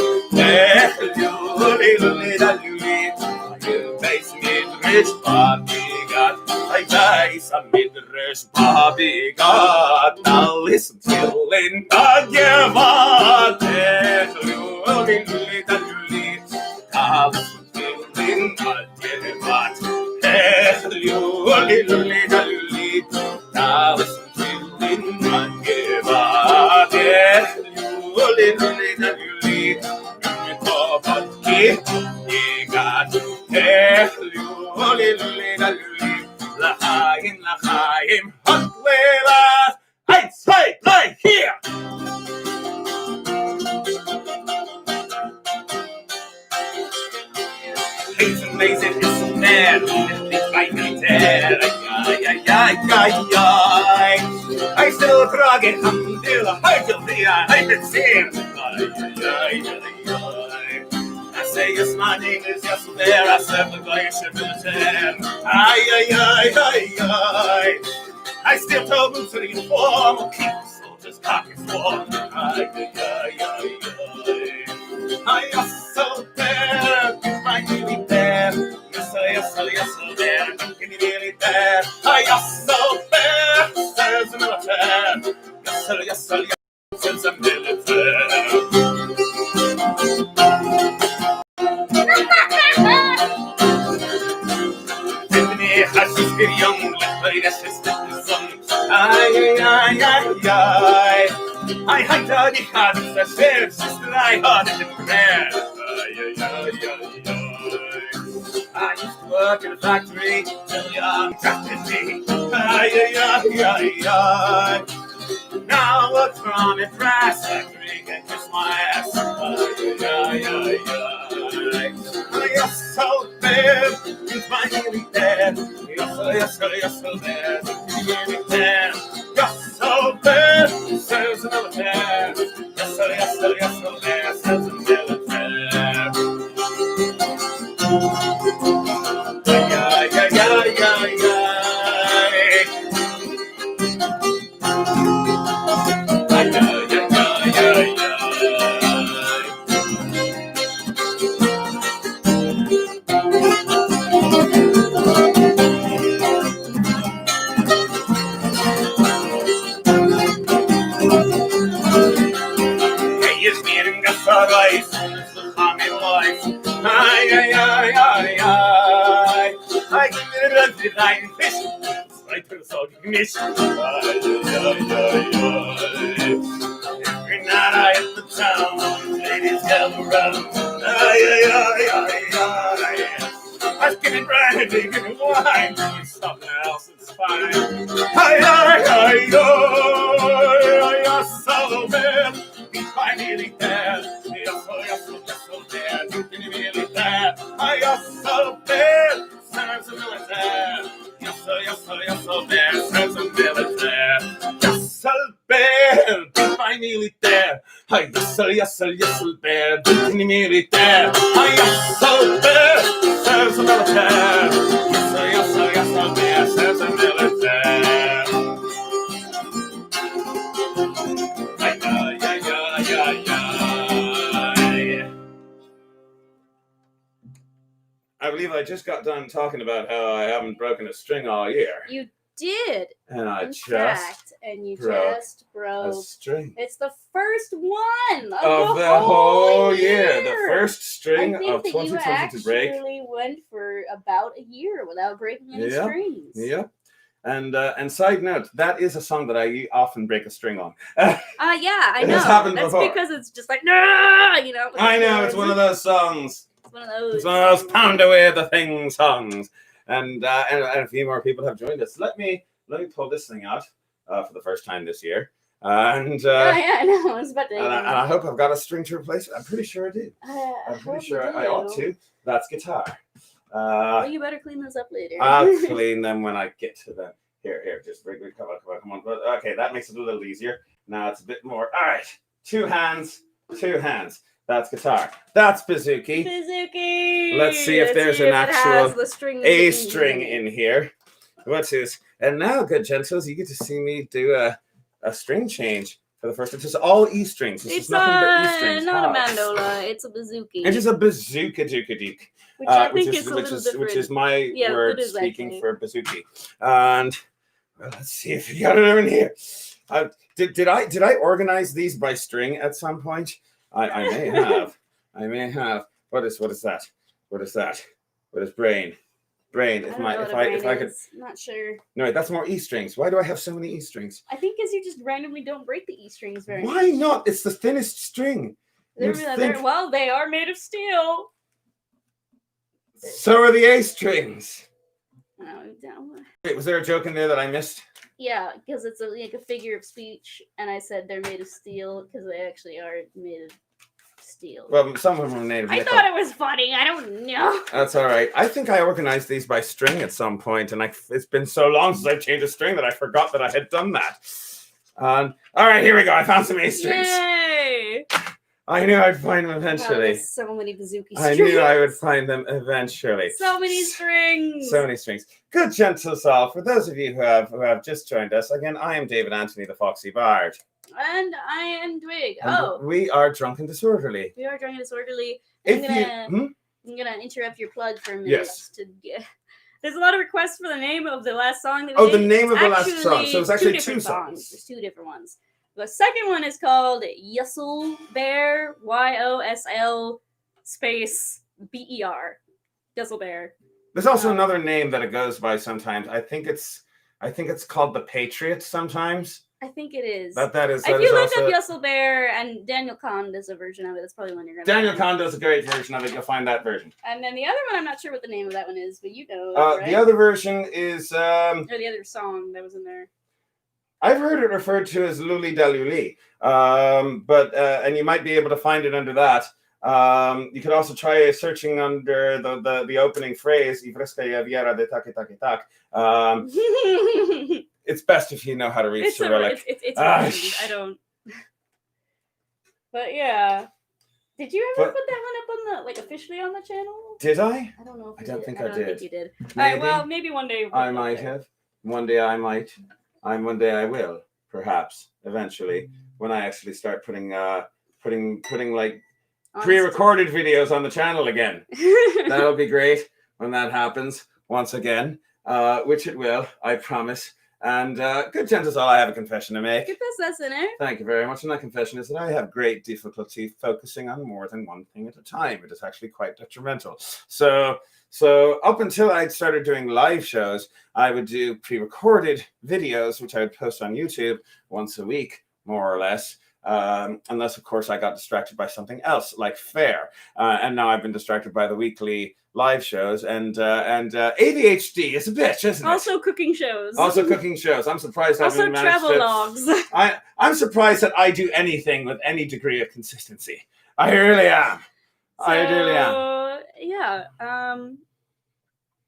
Base Midrash Papigat I base a Midrash Papigat Now listen till in Agyavat Now listen till in Agyavat Now listen till in Agyavat L'chaim, hot lelas, hey, here. It's amazing, it's so mad, it's like me dead. I still drag it until I till the I've been seen. I say yes, my name is yes there. I said the guy should be ten. I still told them to the uniform. I'll keep the soldiers cocky swarm. I am so bad, I really bad. Yes, bad. Can you really bad? I am so bad, says the military. Yes, says the military. Hashi's young, but that's just the song. I had the habits that said, sister, I had it in prayer. I used to work in a factory till young drafted me. Now I work from a brass factory and kiss my ass. I am so bad, it's my nearly dead. Yes, so bad, nearly dead. You're so bad, says another man. Yes, so bad, says another man. I give it a line fish. Right to the salt ignition. Every night I hit the town, ladies gather around. I give it brandy, give it wine, something else is fine. You're so bad, I nearly dead. You're so bad, you can really bad. You're so bad, serves a military. You're so bad, serves a military. You're so bad, I nearly dead. You're so bad, you can really bad. You're so bad, serves a military. You're so bad, serves a military. I believe I just got done talking about how I haven't broken a string all year. You did. And I in just fact, and you just broke a string. It's the first one of the whole year. The year. first string I think of that 2020 to break. You actually went for about a year without breaking any strings. Yeah. And side note, that is a song that I often break a string on. Yeah, I know. It has happened That's before. because it's just like, nah, you know. I know, it's one of those songs. It's one of those. It's one of those pound away the thing songs. And a few more people have joined us. Let me pull this thing out for the first time this year. And I know. I was about to. and I hope I've got a string to replace it. I'm pretty sure I do. I'm pretty sure I ought to. That's guitar. Well, you better clean those up later. I'll clean them when I get to them. Here, just come on. Okay, that makes it a little easier. Now it's a bit more. All right, 2 hands. That's guitar. That's bouzouki. Let's see if there's an actual A string in here. What's this? And now, good gentles, you get to see me do a string change for the first time. It's all E strings. It's nothing but E strings. Not a mandola. It's a bouzouki. It is a bazooka-dooka-dook. Which I think is a little different. Which is my word speaking for bouzouki. And well, let's see if we got it in here. Did I organize these by string at some point? I may have. I may have. What is that? What is that? What is brain? Brain. If I could. I'm not sure. No, wait, that's more E strings. Why do I have so many E strings? I think because you just randomly don't break the E strings very much. Why not? It's the thinnest string. Well, they are made of steel. So are the A strings. Oh, Wait, was there a joke in there that I missed? Yeah, because it's like a figure of speech, and I said they're made of steel because they actually are made of steel. Well, some of them are made of nickel. I thought it was funny. I don't know. That's all right. I think I organized these by string at some point, and it's been so long since I've changed a string that I forgot that I had done that. All right, here we go. I found some A strings. Yay! I knew I'd find them eventually. Wow, so many bouzouki strings. I knew I would find them eventually. So many strings. So many strings. Good gentles all. For those of you who have just joined us, again, I am David Anthony, the Foxy Bard. And I am Dwig. And we are drunk and disorderly. We are drunk and disorderly. I'm gonna interrupt your plug for a minute. Yes. There's a lot of requests for the name of the last song that we did. The name of the last song. So it's actually 2 songs. There's 2 different ones. The second one is called Yusl Bear, YOSL space BER. Yusl Bear. There's also another name that it goes by sometimes. I think it's called The Patriot sometimes. I think it is. That is. If you look up Yusl Bear, and Daniel Kahn does a version of it, that's probably one you're going to Daniel Kahn does a great version of it. You'll find that version. And then the other one, I'm not sure what the name of that one is, but you know. Right? The other version is. Or the other song that was in there. I've heard it referred to as Luli da Luli, and you might be able to find it under that. You could also try searching under the opening phrase "Ivreska Viera de tak tak tak." It's best if you know how to read Cyrillic. It's I don't. But yeah, did you ever put that one up on the officially on the channel? Did I? I don't know. I don't think I did. I don't think you did. Maybe. All right. Well, maybe one day. I might have. One day I might. One day I will. Perhaps eventually, when I actually start putting like pre-recorded videos on the channel again. That'll be great when that happens once again, which it will, I promise. And good gentles all, I have a confession to make. Confess that, sinner. Thank you very much. And that confession is that I have great difficulty focusing on more than one thing at a time. It is actually quite detrimental. So up until I started doing live shows, I would do pre-recorded videos, which I would post on YouTube once a week, more or less. Unless, of course, I got distracted by something else, like fair. And now I've been distracted by the weekly live shows. And ADHD is a bitch, isn't it? Also cooking shows. I'm surprised I haven't managed travel logs. I'm surprised that I do anything with any degree of consistency. I really am. Yeah.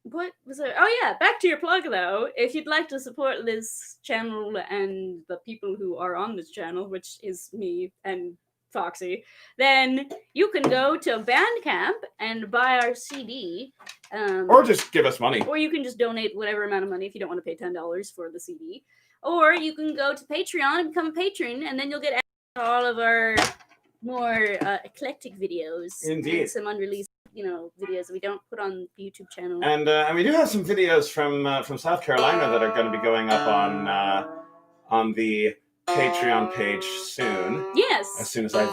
What was it? Oh yeah, back to your plug though. If you'd like to support this channel and the people who are on this channel, which is me and Foxy, then you can go to Bandcamp and buy our CD. Or just give us money. Or you can just donate whatever amount of money if you don't want to pay $10 for the CD. Or you can go to Patreon and become a patron, and then you'll get all of our more eclectic videos. Indeed. And some unreleased videos that we don't put on the YouTube channel. And we do have some videos from South Carolina that are going to be going up on the Patreon page soon. Yes. As soon as I've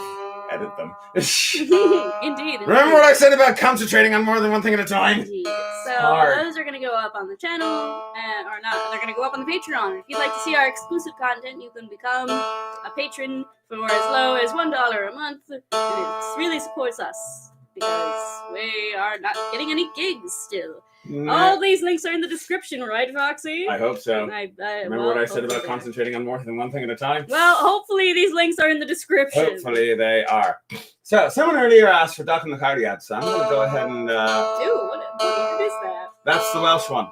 edited them. Indeed. Remember what I said about concentrating on more than one thing at a time? Indeed. So those are going to go up on the channel, or not, they're going to go up on the Patreon. If you'd like to see our exclusive content, you can become a patron for as low as $1 a month. And it really supports us. because we are not getting any gigs still. All these links are in the description, right, Foxy? I hope so. Remember what I said about hopefully concentrating on more than one thing at a time? Well, hopefully these links are in the description. Hopefully they are. So, someone earlier asked for Doc and the Cardiac, so I'm going to go ahead and... Dude, what is that? That's the Welsh one.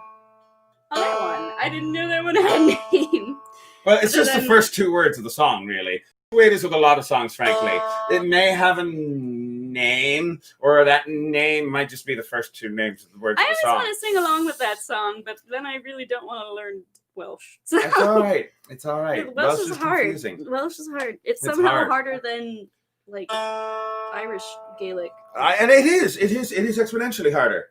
Oh, that one. I didn't know that one had a name. Well, it's just the first two words of the song, really. The way it is with a lot of songs, frankly. It may have a name, or that name might just be the first two names of the words of the song. I always want to sing along with that song, but then I really don't want to learn Welsh. So. It's all right. It's all right. Welsh is hard. Confusing. Welsh is hard. It's somehow harder than, like, Irish Gaelic. And it is exponentially harder.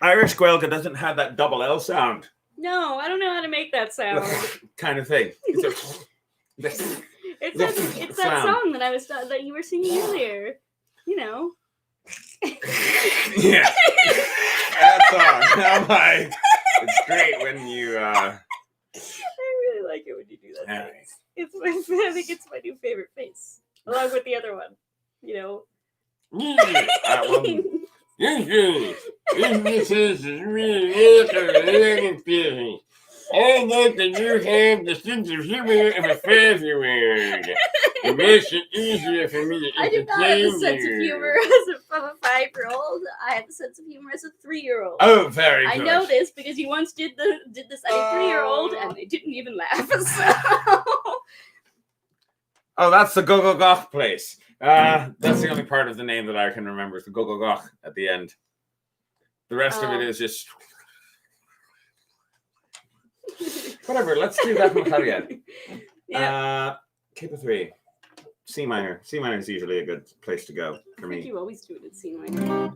Irish Gaelic doesn't have that double L sound. No, I don't know how to make that sound. Kind of thing. It's that song that you were singing earlier. You know. Yeah. That song. It's great when you. I really like it when you do that. Right. I think it's my new favorite face, along with the other one. You know. That one. This is really confusing. I like that you have the sense of humor of a 5-year-old. It makes it easier for me to I do not have a sense of humor as a 5-year-old. I have a sense of humor as a 3-year-old. Oh, very good. I know this because you once did this at a 3-year-old and they didn't even laugh. So. Oh, that's the Go-Go Goch place. That's the only part of the name that I can remember is the Go-Go Goch at the end. The rest of it is just... Whatever, let's do that one again. Yeah. Keep a 3. C minor. C minor is usually a good place to go for me. You always do it in C minor.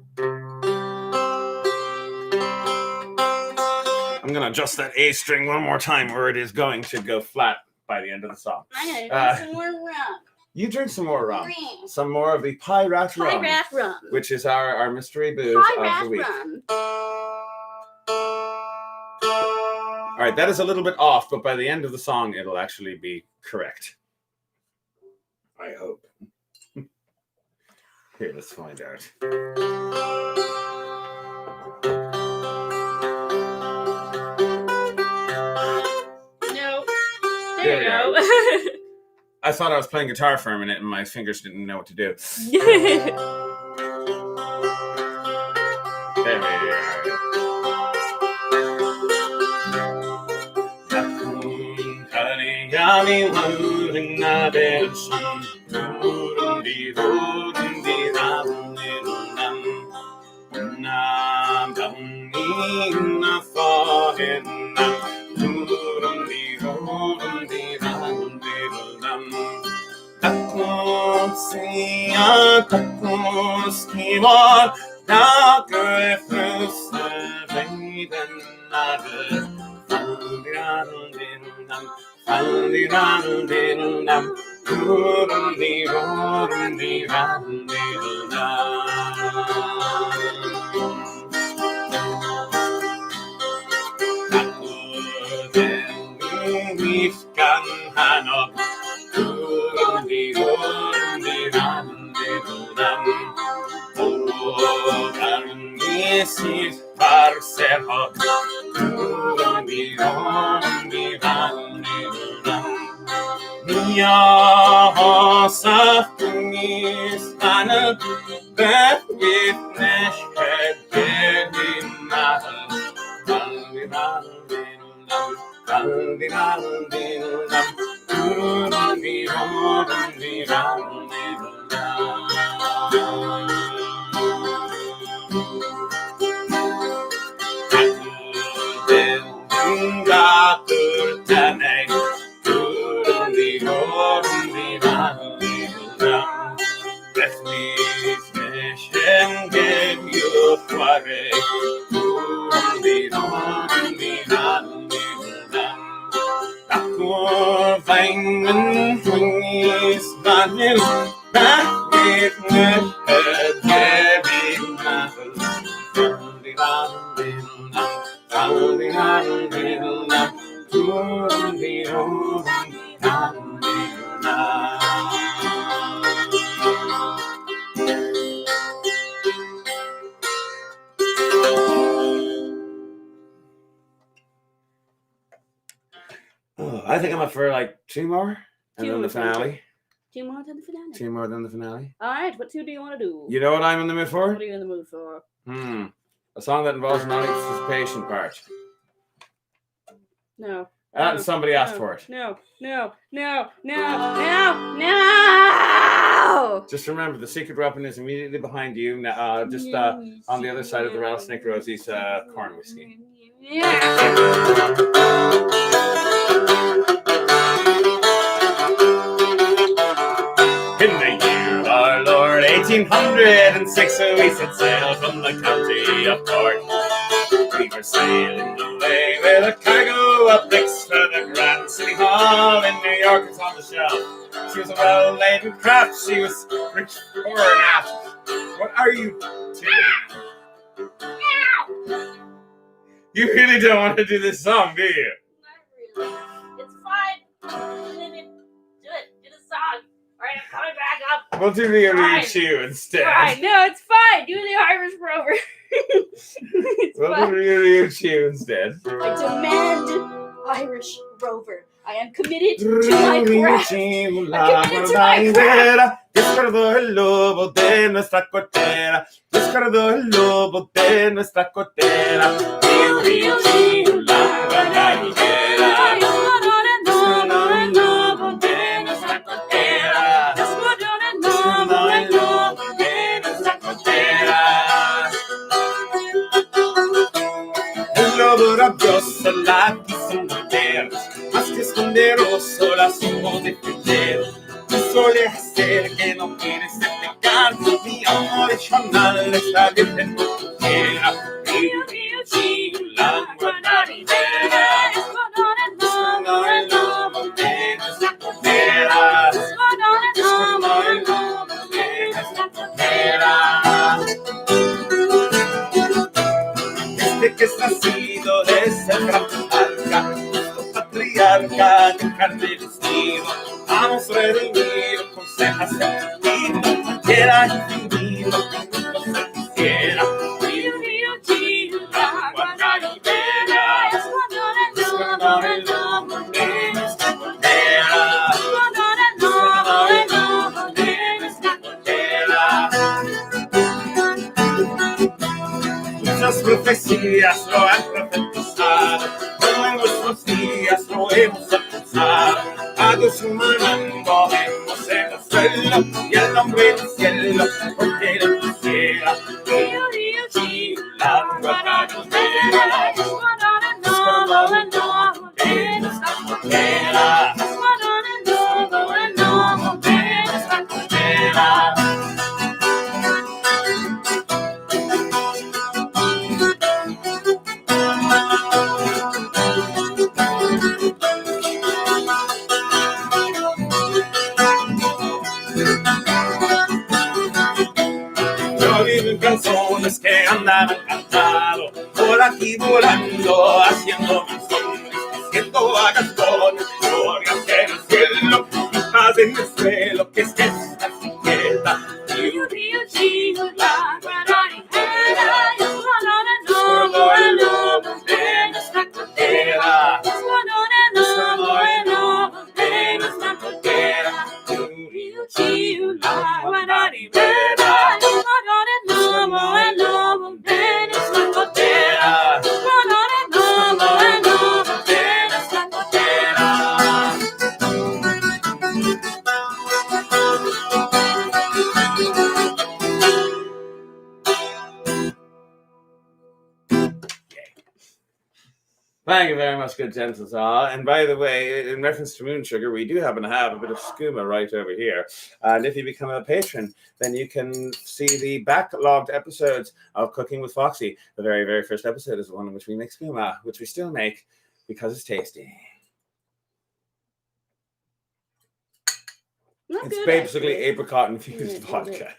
I'm going to adjust that A string one more time or it is going to go flat by the end of the song. I gotta drink some more rum. You drink some more rum. Some more of the Pyrat Rum. Pyrat Rum. Which is our mystery booze Pyrat of the week. Rum. All right, that is a little bit off, but by the end of the song, it'll actually be correct. I hope. Here, let's find out. No. There you go. I thought I was playing guitar for a minute, and my fingers didn't know what to do. There we are. I think I'm up for like 2 more, and then the finale. 2 more than the finale. 2 more than the finale. All right, what 2 do you want to do? You know what I'm in the mood for? What are you in the mood for? A song that involves an anticipation part. No. And somebody asked for it. No. Just remember, the secret weapon is immediately behind you, just on the other side of the Rattlesnake Rosie's corn whiskey. In the year of our Lord 1806, we set sail from the county of Cork. We were sailing away with a cargo of bricks for the Grand City Hall in New York. It's on the shelf. She was a well-laden craft. She was rich fore and aft. What are you doing? You really don't want to do this song, do you? Not really. It's fine. Do the song. Alright, I'm coming back up. We'll do the Ryu instead. Fine. No, it's fine. Do the Irish Rover. We'll do the Ryu instead. I demand Irish Rover. I am committed to my craft. I'm committed to my craft. Descargó el lobo de nuestra cotera. Descargó el lobo de nuestra cotera. Río, río, río, la guanariguera. Descargó el lobo de nuestra cotera. Descargó el lobo de nuestra cotera. El lobo rabioso la quiso morder, más que esconderoso la supo defender. Suele hacer que no quieres pecar, mi amor chanal está virgen quiera. Río, río, chido, la guanariguera. Descargó el lobo de nuestra cotera. Descargó el lobo de nuestra cotera. Desde que es nacido de esa gran patriarca, nuestro patriarca de carne vestido, vamos redimido con cejas de vino, cualquiera infinito que no se quisiera. Río, río, chido, la guanariguera. Descargó el lobo de nuestra cotera. Descargó el lobo de nuestra cotera. Muchas profecías lo han profetizado, como en nuestros días lo hemos alcanzado. Magos humanando vemos en el suelo y el hombre del cielo porque le quisiera. Río, río, chido, la guanariguera. Descargó el lobo de nuestra cotera. Descargó el lobo de nuestra cotera. Yo vivo en canciones que andaban cantado, por aquí volando, haciendo canciones, diciendo a canciones, gloria en el cielo, y paz en el suelo, que es que está sin quieta. Río, río, chido, la guanariguera. Descargó el lobo de nuestra cotera. Descargó el lobo de nuestra cotera. Río, chido, la guanariguera. Descargó el lobo de nuestra cotera. Descargó el lobo de nuestra cotera. Thank you very much, good gentles all. And by the way, in reference to moon sugar, we do happen to have a bit of skooma right over here. And if you become a patron, then you can see the backlogged episodes of Cooking with Foxy. The very, very first episode is the one in which we make skooma, which we still make because it's tasty. It's basically apricot infused vodka.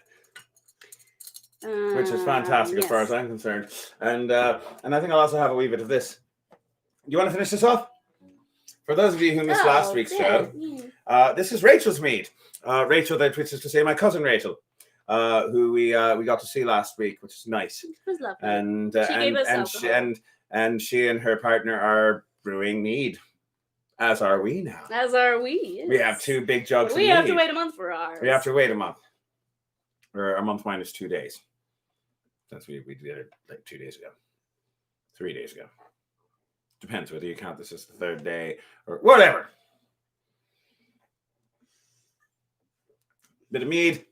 Which is fantastic as far as I'm concerned. And I think I'll also have a wee bit of this. You want to finish this off? For those of you who missed last week's show, this is Rachel's mead. Rachel, which is to say my cousin Rachel, who we got to see last week, which is nice. It was lovely. And she gave us alcohol. and she and her partner are brewing mead. As are we now. As are we. Yes. We have 2 big jugs. We have to wait a month for ours. We have to wait a month. Or a month minus 2 days. Since we did it like 2 days ago. 3 days ago. Depends whether you count this as the 3rd day or whatever. Bit of mead.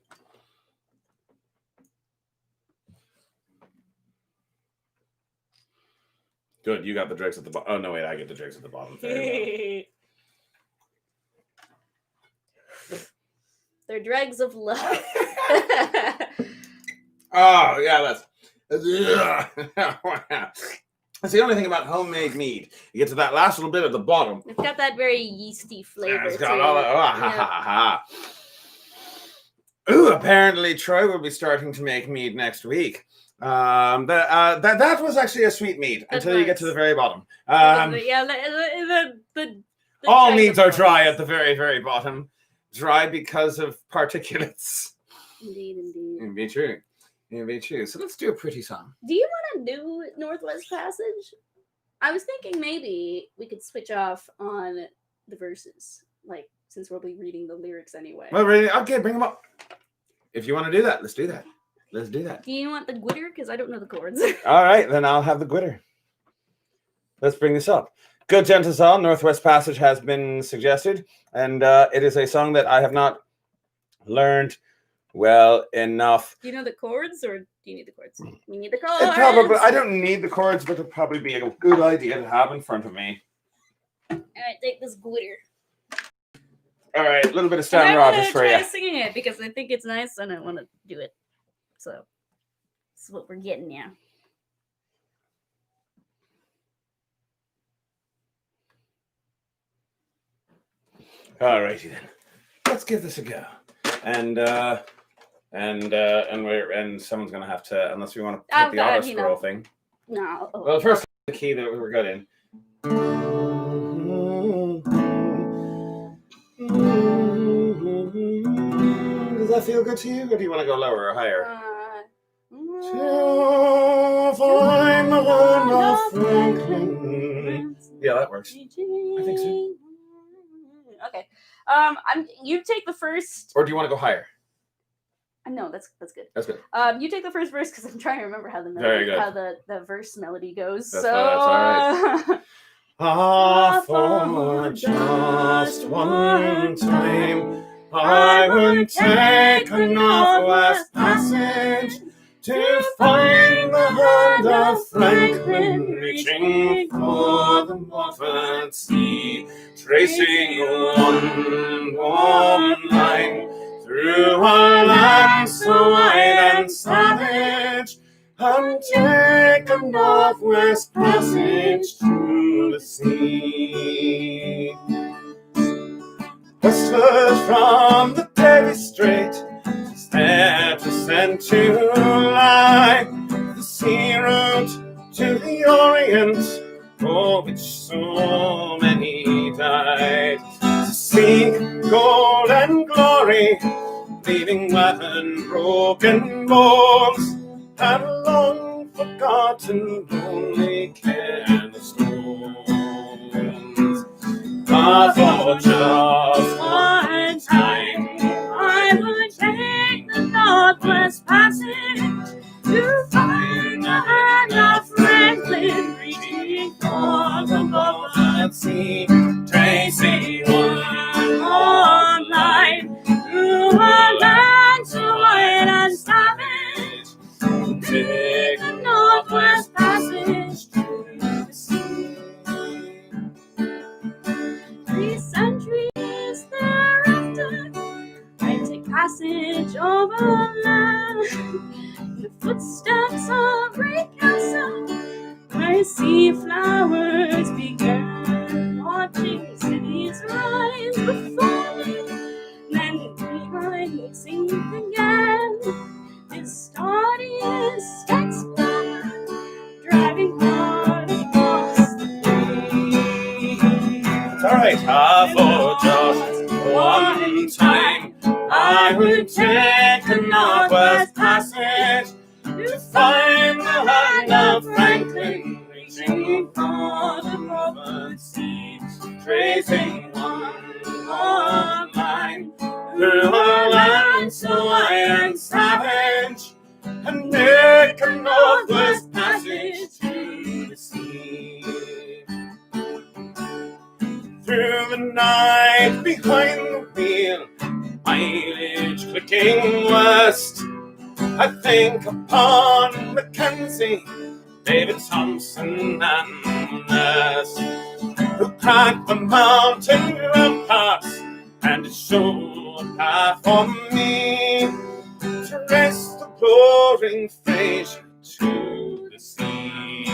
Good, you got the dregs at the bottom. Oh, no, wait, I get the dregs at the bottom. They're dregs of love. Oh, yeah, that's the only thing about homemade mead. You get to that last little bit at the bottom. It's got that very yeasty flavor. It's got all that. Ooh, apparently Troy will be starting to make mead next week. That was actually a sweet mead until you get to the very bottom. All meads are dry at the very, very bottom. Dry because of particulates. Indeed. It'd be true. So let's do a pretty song. Do you want to do Northwest Passage? I was thinking maybe we could switch off on the verses, like since we'll be reading the lyrics anyway. Well, really? Okay, bring them up. If you want to do that, let's do that. Do you want the glitter? Because I don't know the chords. All right, then I'll have the glitter. Let's bring this up. Good gentle song, Northwest Passage has been suggested, and it is a song that I have not learned well enough. Do you know the chords, or do you need the chords? You need the chords. I don't need the chords, but it'll probably be a good idea to have in front of me. All right, take this glitter. All right, a little bit of Stan Rogers for you. I'm singing it because I think it's nice and I want to do it. So this is what we're getting now. All righty then. Let's give this a go. And someone's gonna have to, unless we want to hit the auto scroll thing. No. Well, first the key that we're good in. Does that feel good to you, or do you want to go lower or higher? To find the land of Franklin. Yeah, that works. I think so. Okay. You take the first. Or do you want to go higher? No, that's good. That's good. You take the first verse because I'm trying to remember how the melody, Very good. how the verse melody goes. That's so all right. For just one time, I would take a Northwest Passage to find the hand of Franklin, reaching for the Northern Sea, tracing one warm line through a land so wide and savage, and take a Northwest Passage to the sea. Westward from the Davis Strait, there to send to lie the sea route to the Orient, for which so many died. To seek gold and glory, leaving weapon broken bones, and long forgotten lonely cornerstones. But for just one time, I would take the Northwest Passage to find the hand of Franklin, reaching for the Northern Sea, tracing one more line through a land so wide and savage, take the Northwest Passage to the sea. 3 centuries thereafter, I take passage over land, the footsteps of great castle, where sea flowers began, watching cities rise before me, then behind sink again. This audience takes back, driving hard across the sea. All right, for just one time, I would take the Northwest Passage to find the land of Franklin, reaching for the Northern Sea, tracing one more line through a land so wide and savage, and make a northwest passage to the sea. Through the night behind the wheel, mileage clicking west, I think upon Mackenzie, David Thompson and Ness, who cracked the mountain ramparts and showed a path for me to race the pouring Fraser to the sea.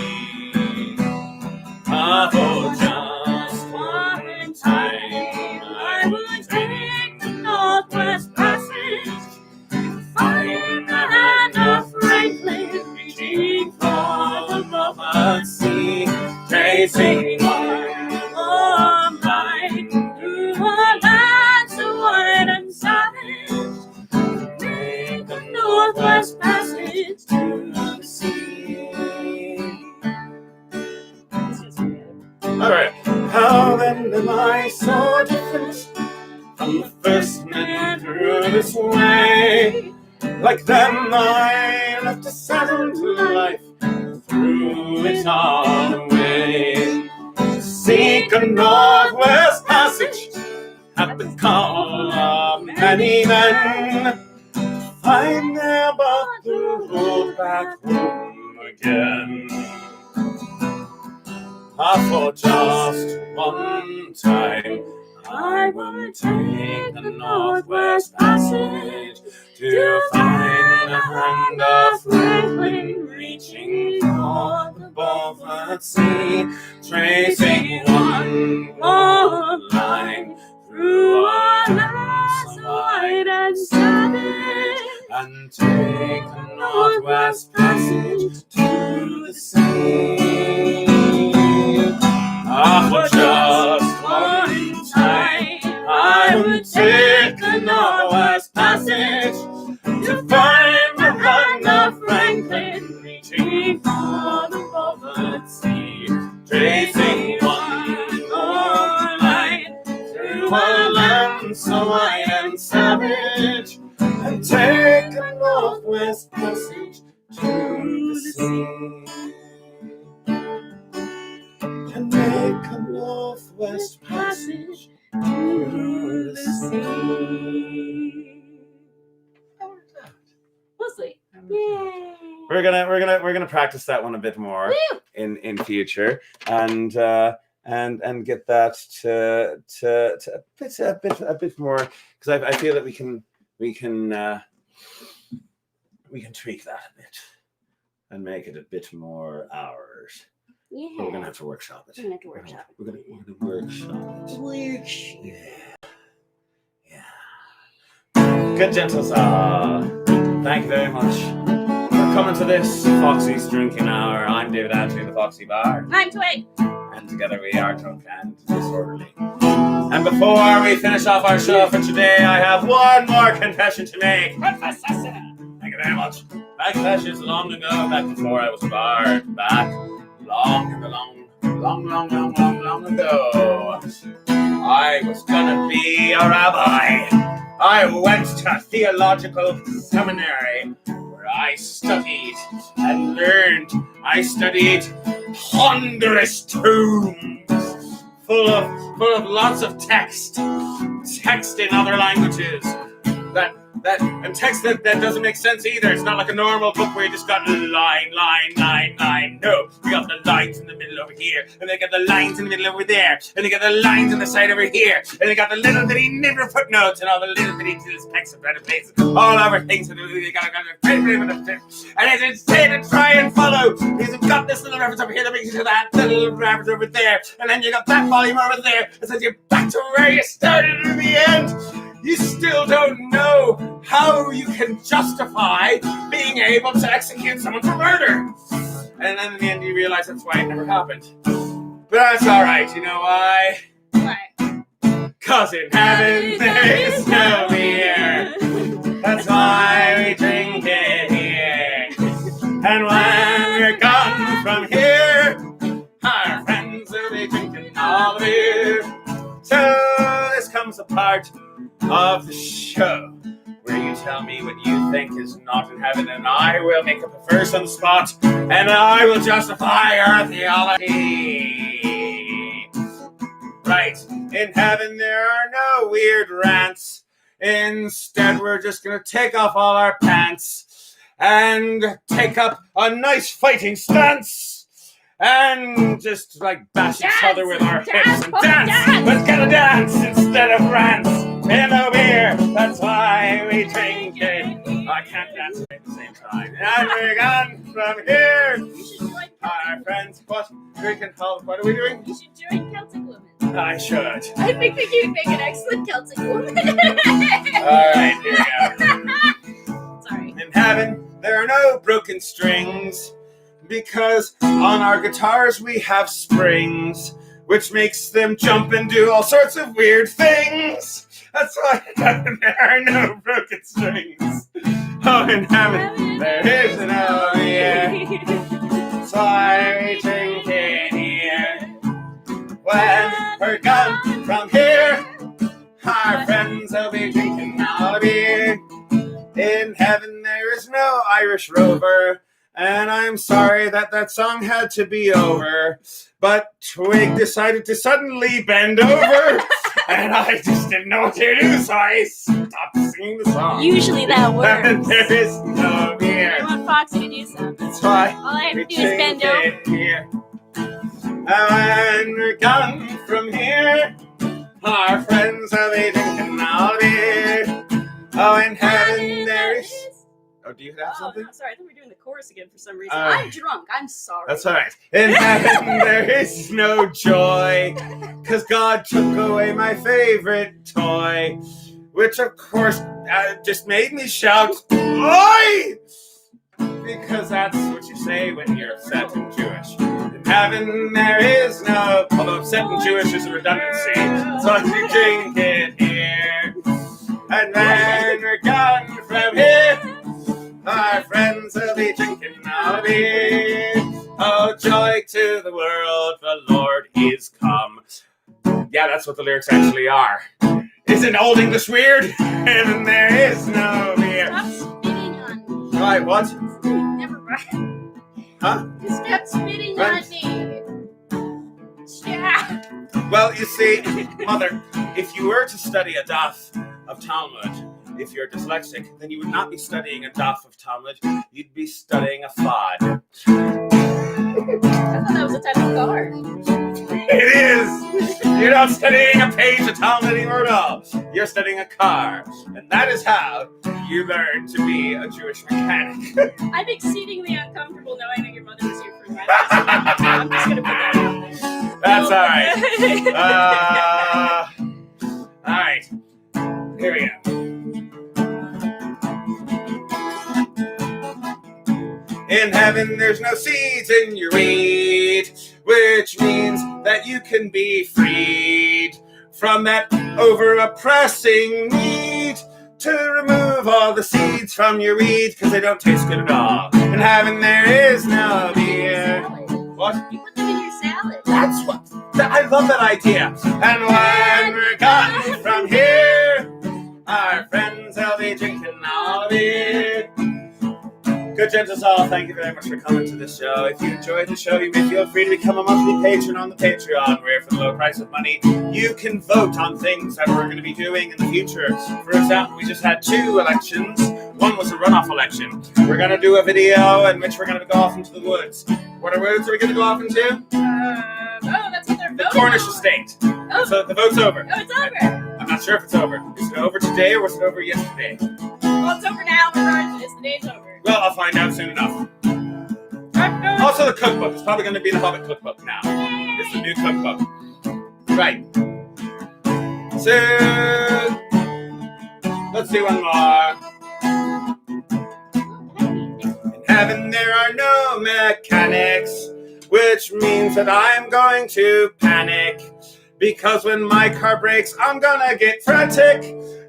For just one time, I would take the Northwest Passage, find the hand of Franklin, reaching for the Beaufort Sea, tracing one more line through a land so wide and savage, make the Northwest Passage to the sea. All right. How then am I so different from the first men through this way? Like them, I left a settled life, threw it all away. Seek a Northwest Passage at the call of many men, find there but the road back home again. For just one time, I would take the Northwest Passage to find the hand of Franklin, reaching for the Beaufort Sea, tracing one more line through a land so wide and savage, and take the Northwest Passage to the sea. For just one time, I would take the Northwest Passage to find the hand of Franklin, reaching for the Beaufort Sea, tracing one more line through a land so wide and savage, and take the Northwest Passage to the sea. And make a Northwest Passage to the sea. Mostly. Yay. We're gonna practice that one a bit more in future, and get that to a bit more, because I feel that we can tweak that a bit and make it a bit more ours. Yeah. But we're gonna have to workshop it. We're gonna have to workshop We're gonna workshop it. Yeah. Good, gentle saw. Thank you very much for coming to this Foxy's Drinking Hour. I'm David Anthony, the Foxy Bar. I'm Twig. And together we are drunk and disorderly. And before we finish off our show for today, I have one more confession to make. Thank you very much. My confession is long ago, back before I was barred. Back long ago, I was gonna be a rabbi. I went to a theological seminary where I studied and learned. I studied ponderous tombs full of lots of text in other languages. And text that doesn't make sense either. It's not like a normal book where you just got line. No, you got the lines in the middle over here, and they got the lines in the middle over there, and they got the lines on the side over here, and they got the little bitty nibble footnotes and all the little bitty specks of better places all over things. And it's insane to try and follow, because you've got this little reference over here that brings you to that little reference over there, and then you got that volume over there that says you're back to where you started in the end. You still don't know how you can justify being able to execute someone for murder. And then in the end you realize that's why it never happened. But that's alright, you know why? Why? 'Cause in heaven there is no beer. That's why we drink it here. And when we're gone from here, our friends will be drinking all the beer. what you think is not in heaven, and I will make up a verse on the spot, and I will justify our theology. Right, in heaven there are no weird rants. Instead, we're just gonna take off all our pants and take up a nice fighting stance and just like bash each other with our hips and dance. Let's get a dance instead of rants in a beer. That's why we drink it. I can't dance at the same time. And we're gone from here. You should join Our friends, what? Drinking, what are we doing? You should join Celtic Women. I should. I think that you'd make an excellent Celtic woman. Alright, here we go. Sorry. In heaven, there are no broken strings, because on our guitars we have springs, which makes them jump and do all sorts of weird things. That's why in heaven there are no broken strings. Oh, in heaven there is no beer. That's why we drink it here. When we're gone from here, our friends will be drinking all beer. In heaven there is no Irish rover, and I'm sorry that song had to be over, but Twig decided to suddenly bend over, and I just didn't know what to do, so I stopped singing the song. Usually that And works. there is no beer. I want Foxy to do something. That's why All I have we to do is bend drink over. it here. And we're gone from here, our friends will be drinking all beer. Oh, in heaven there is... Oh, do you have something? No, sorry, I thought we were doing the chorus again for some reason. Uh, I'm drunk. I'm sorry. That's all right. In heaven there is no joy, because God took away my favorite toy, which of course just made me shout, "Oi!" Because that's what you say when you're upset and Jewish. In heaven there is no... Although upset and Jewish is a redundancy, so I can drink it here. And when we're gone from here, our friends will be drinking our beer. Oh, joy to the world, the Lord is come. Yeah, that's what the lyrics actually are. Isn't Old English weird? And there is no beer. Stop spitting on me. Right, what? Never mind. Huh? Stop spitting on me. Stop. Well, you see, Mother, if you were to study a daf of Talmud, if you're dyslexic, then you would not be studying a daf of Talmud, you'd be studying a fad. I thought that was a type of card. It is! You're not studying a page of Talmud anymore at all. You're studying a car. And that is how you learn to be a Jewish mechanic. I'm exceedingly uncomfortable knowing that your mother was here for my I'm just going to put that out there. That's all right. All right. Here we go. In heaven, there's no seeds in your weed, which means that you can be freed from that over-oppressing need to remove all the seeds from your weed, because they don't taste good at all. In heaven, there is no beer. What? You put them in your salad. That's what... I love that idea. And when we're gone from here, our friends will be drinking all beer. Good gents all, thank you very much for coming to the show. If you enjoyed the show, you may feel free to become a monthly patron on the Patreon, where for the low price of money, you can vote on things that we're going to be doing in the future. For example, we just had 2 elections. One was a runoff election. We're going to do a video in which we're going to go off into the woods. What woods are we going to go off into? That's what they're voting The Cornish on. estate. Oh. So the vote's over. Oh, it's over. I'm not sure if it's over. Is it over today or was it over yesterday? Well, it's over now. Regardless, the day's over. Well, I'll find out soon enough. Also, the cookbook. It's probably going to be the Hobbit cookbook now. It's the new cookbook. Right. So, let's do one more. In heaven, there are no mechanics, which means that I'm going to panic. Because when my car breaks, I'm gonna get frantic.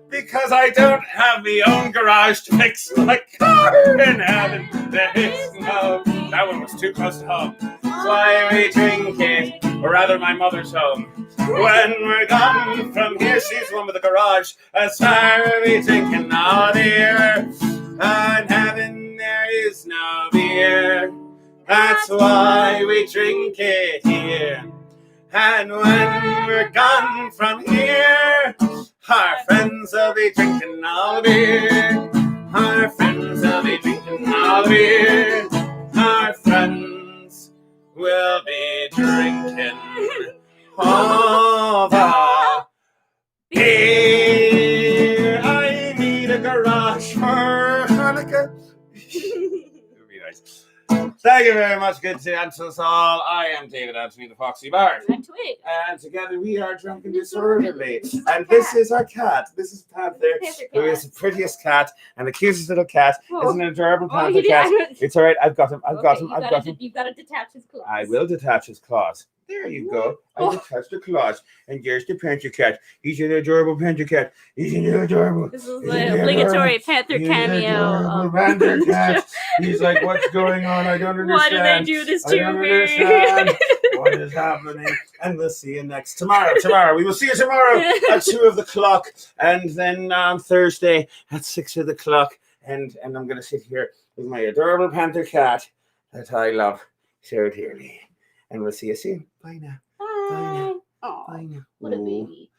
Because I don't have my own garage to fix my car in heaven. There is no... That one was too close to home. That's why we drink it or rather my mother's home. When we're gone from here, she's the one with the garage. As far as we drinking all beer, and heaven there is no beer. That's why we drink it here. And when we're gone from here, our friends will be drinking all beer. Our friends will be drinking all beer. Our friends will be drinking all the beer. I need a garage for Hanukkah. It'd be nice. Thank you very much, good to answer us all. I am David Anthony, the Foxy Bard. I'm Twig. And together we are Drunken Disorderly. And this is our cat. This is Panther, who is the prettiest cat and the cutest little cat. Whoa. Isn't an adorable Oh, Panther cat? It's all right. I've got him. I've got him. You've got to detach his claws. I will detach his claws. There you go. I detached the claws. And there's the Panther cat. He's an adorable Panther cat. He's an adorable. This is the obligatory Panther cameo. Panther cat. He's like, what's going on? I don't understand. Why do they do this I to don't me? understand. What is happening? And we'll see you tomorrow. We will see you tomorrow at 2 o'clock. And then on Thursday at 6 o'clock. And I'm going to sit here with my adorable Panther cat that I love so dearly. And we'll see you soon. Bye now. Bye. Bye now. What a baby.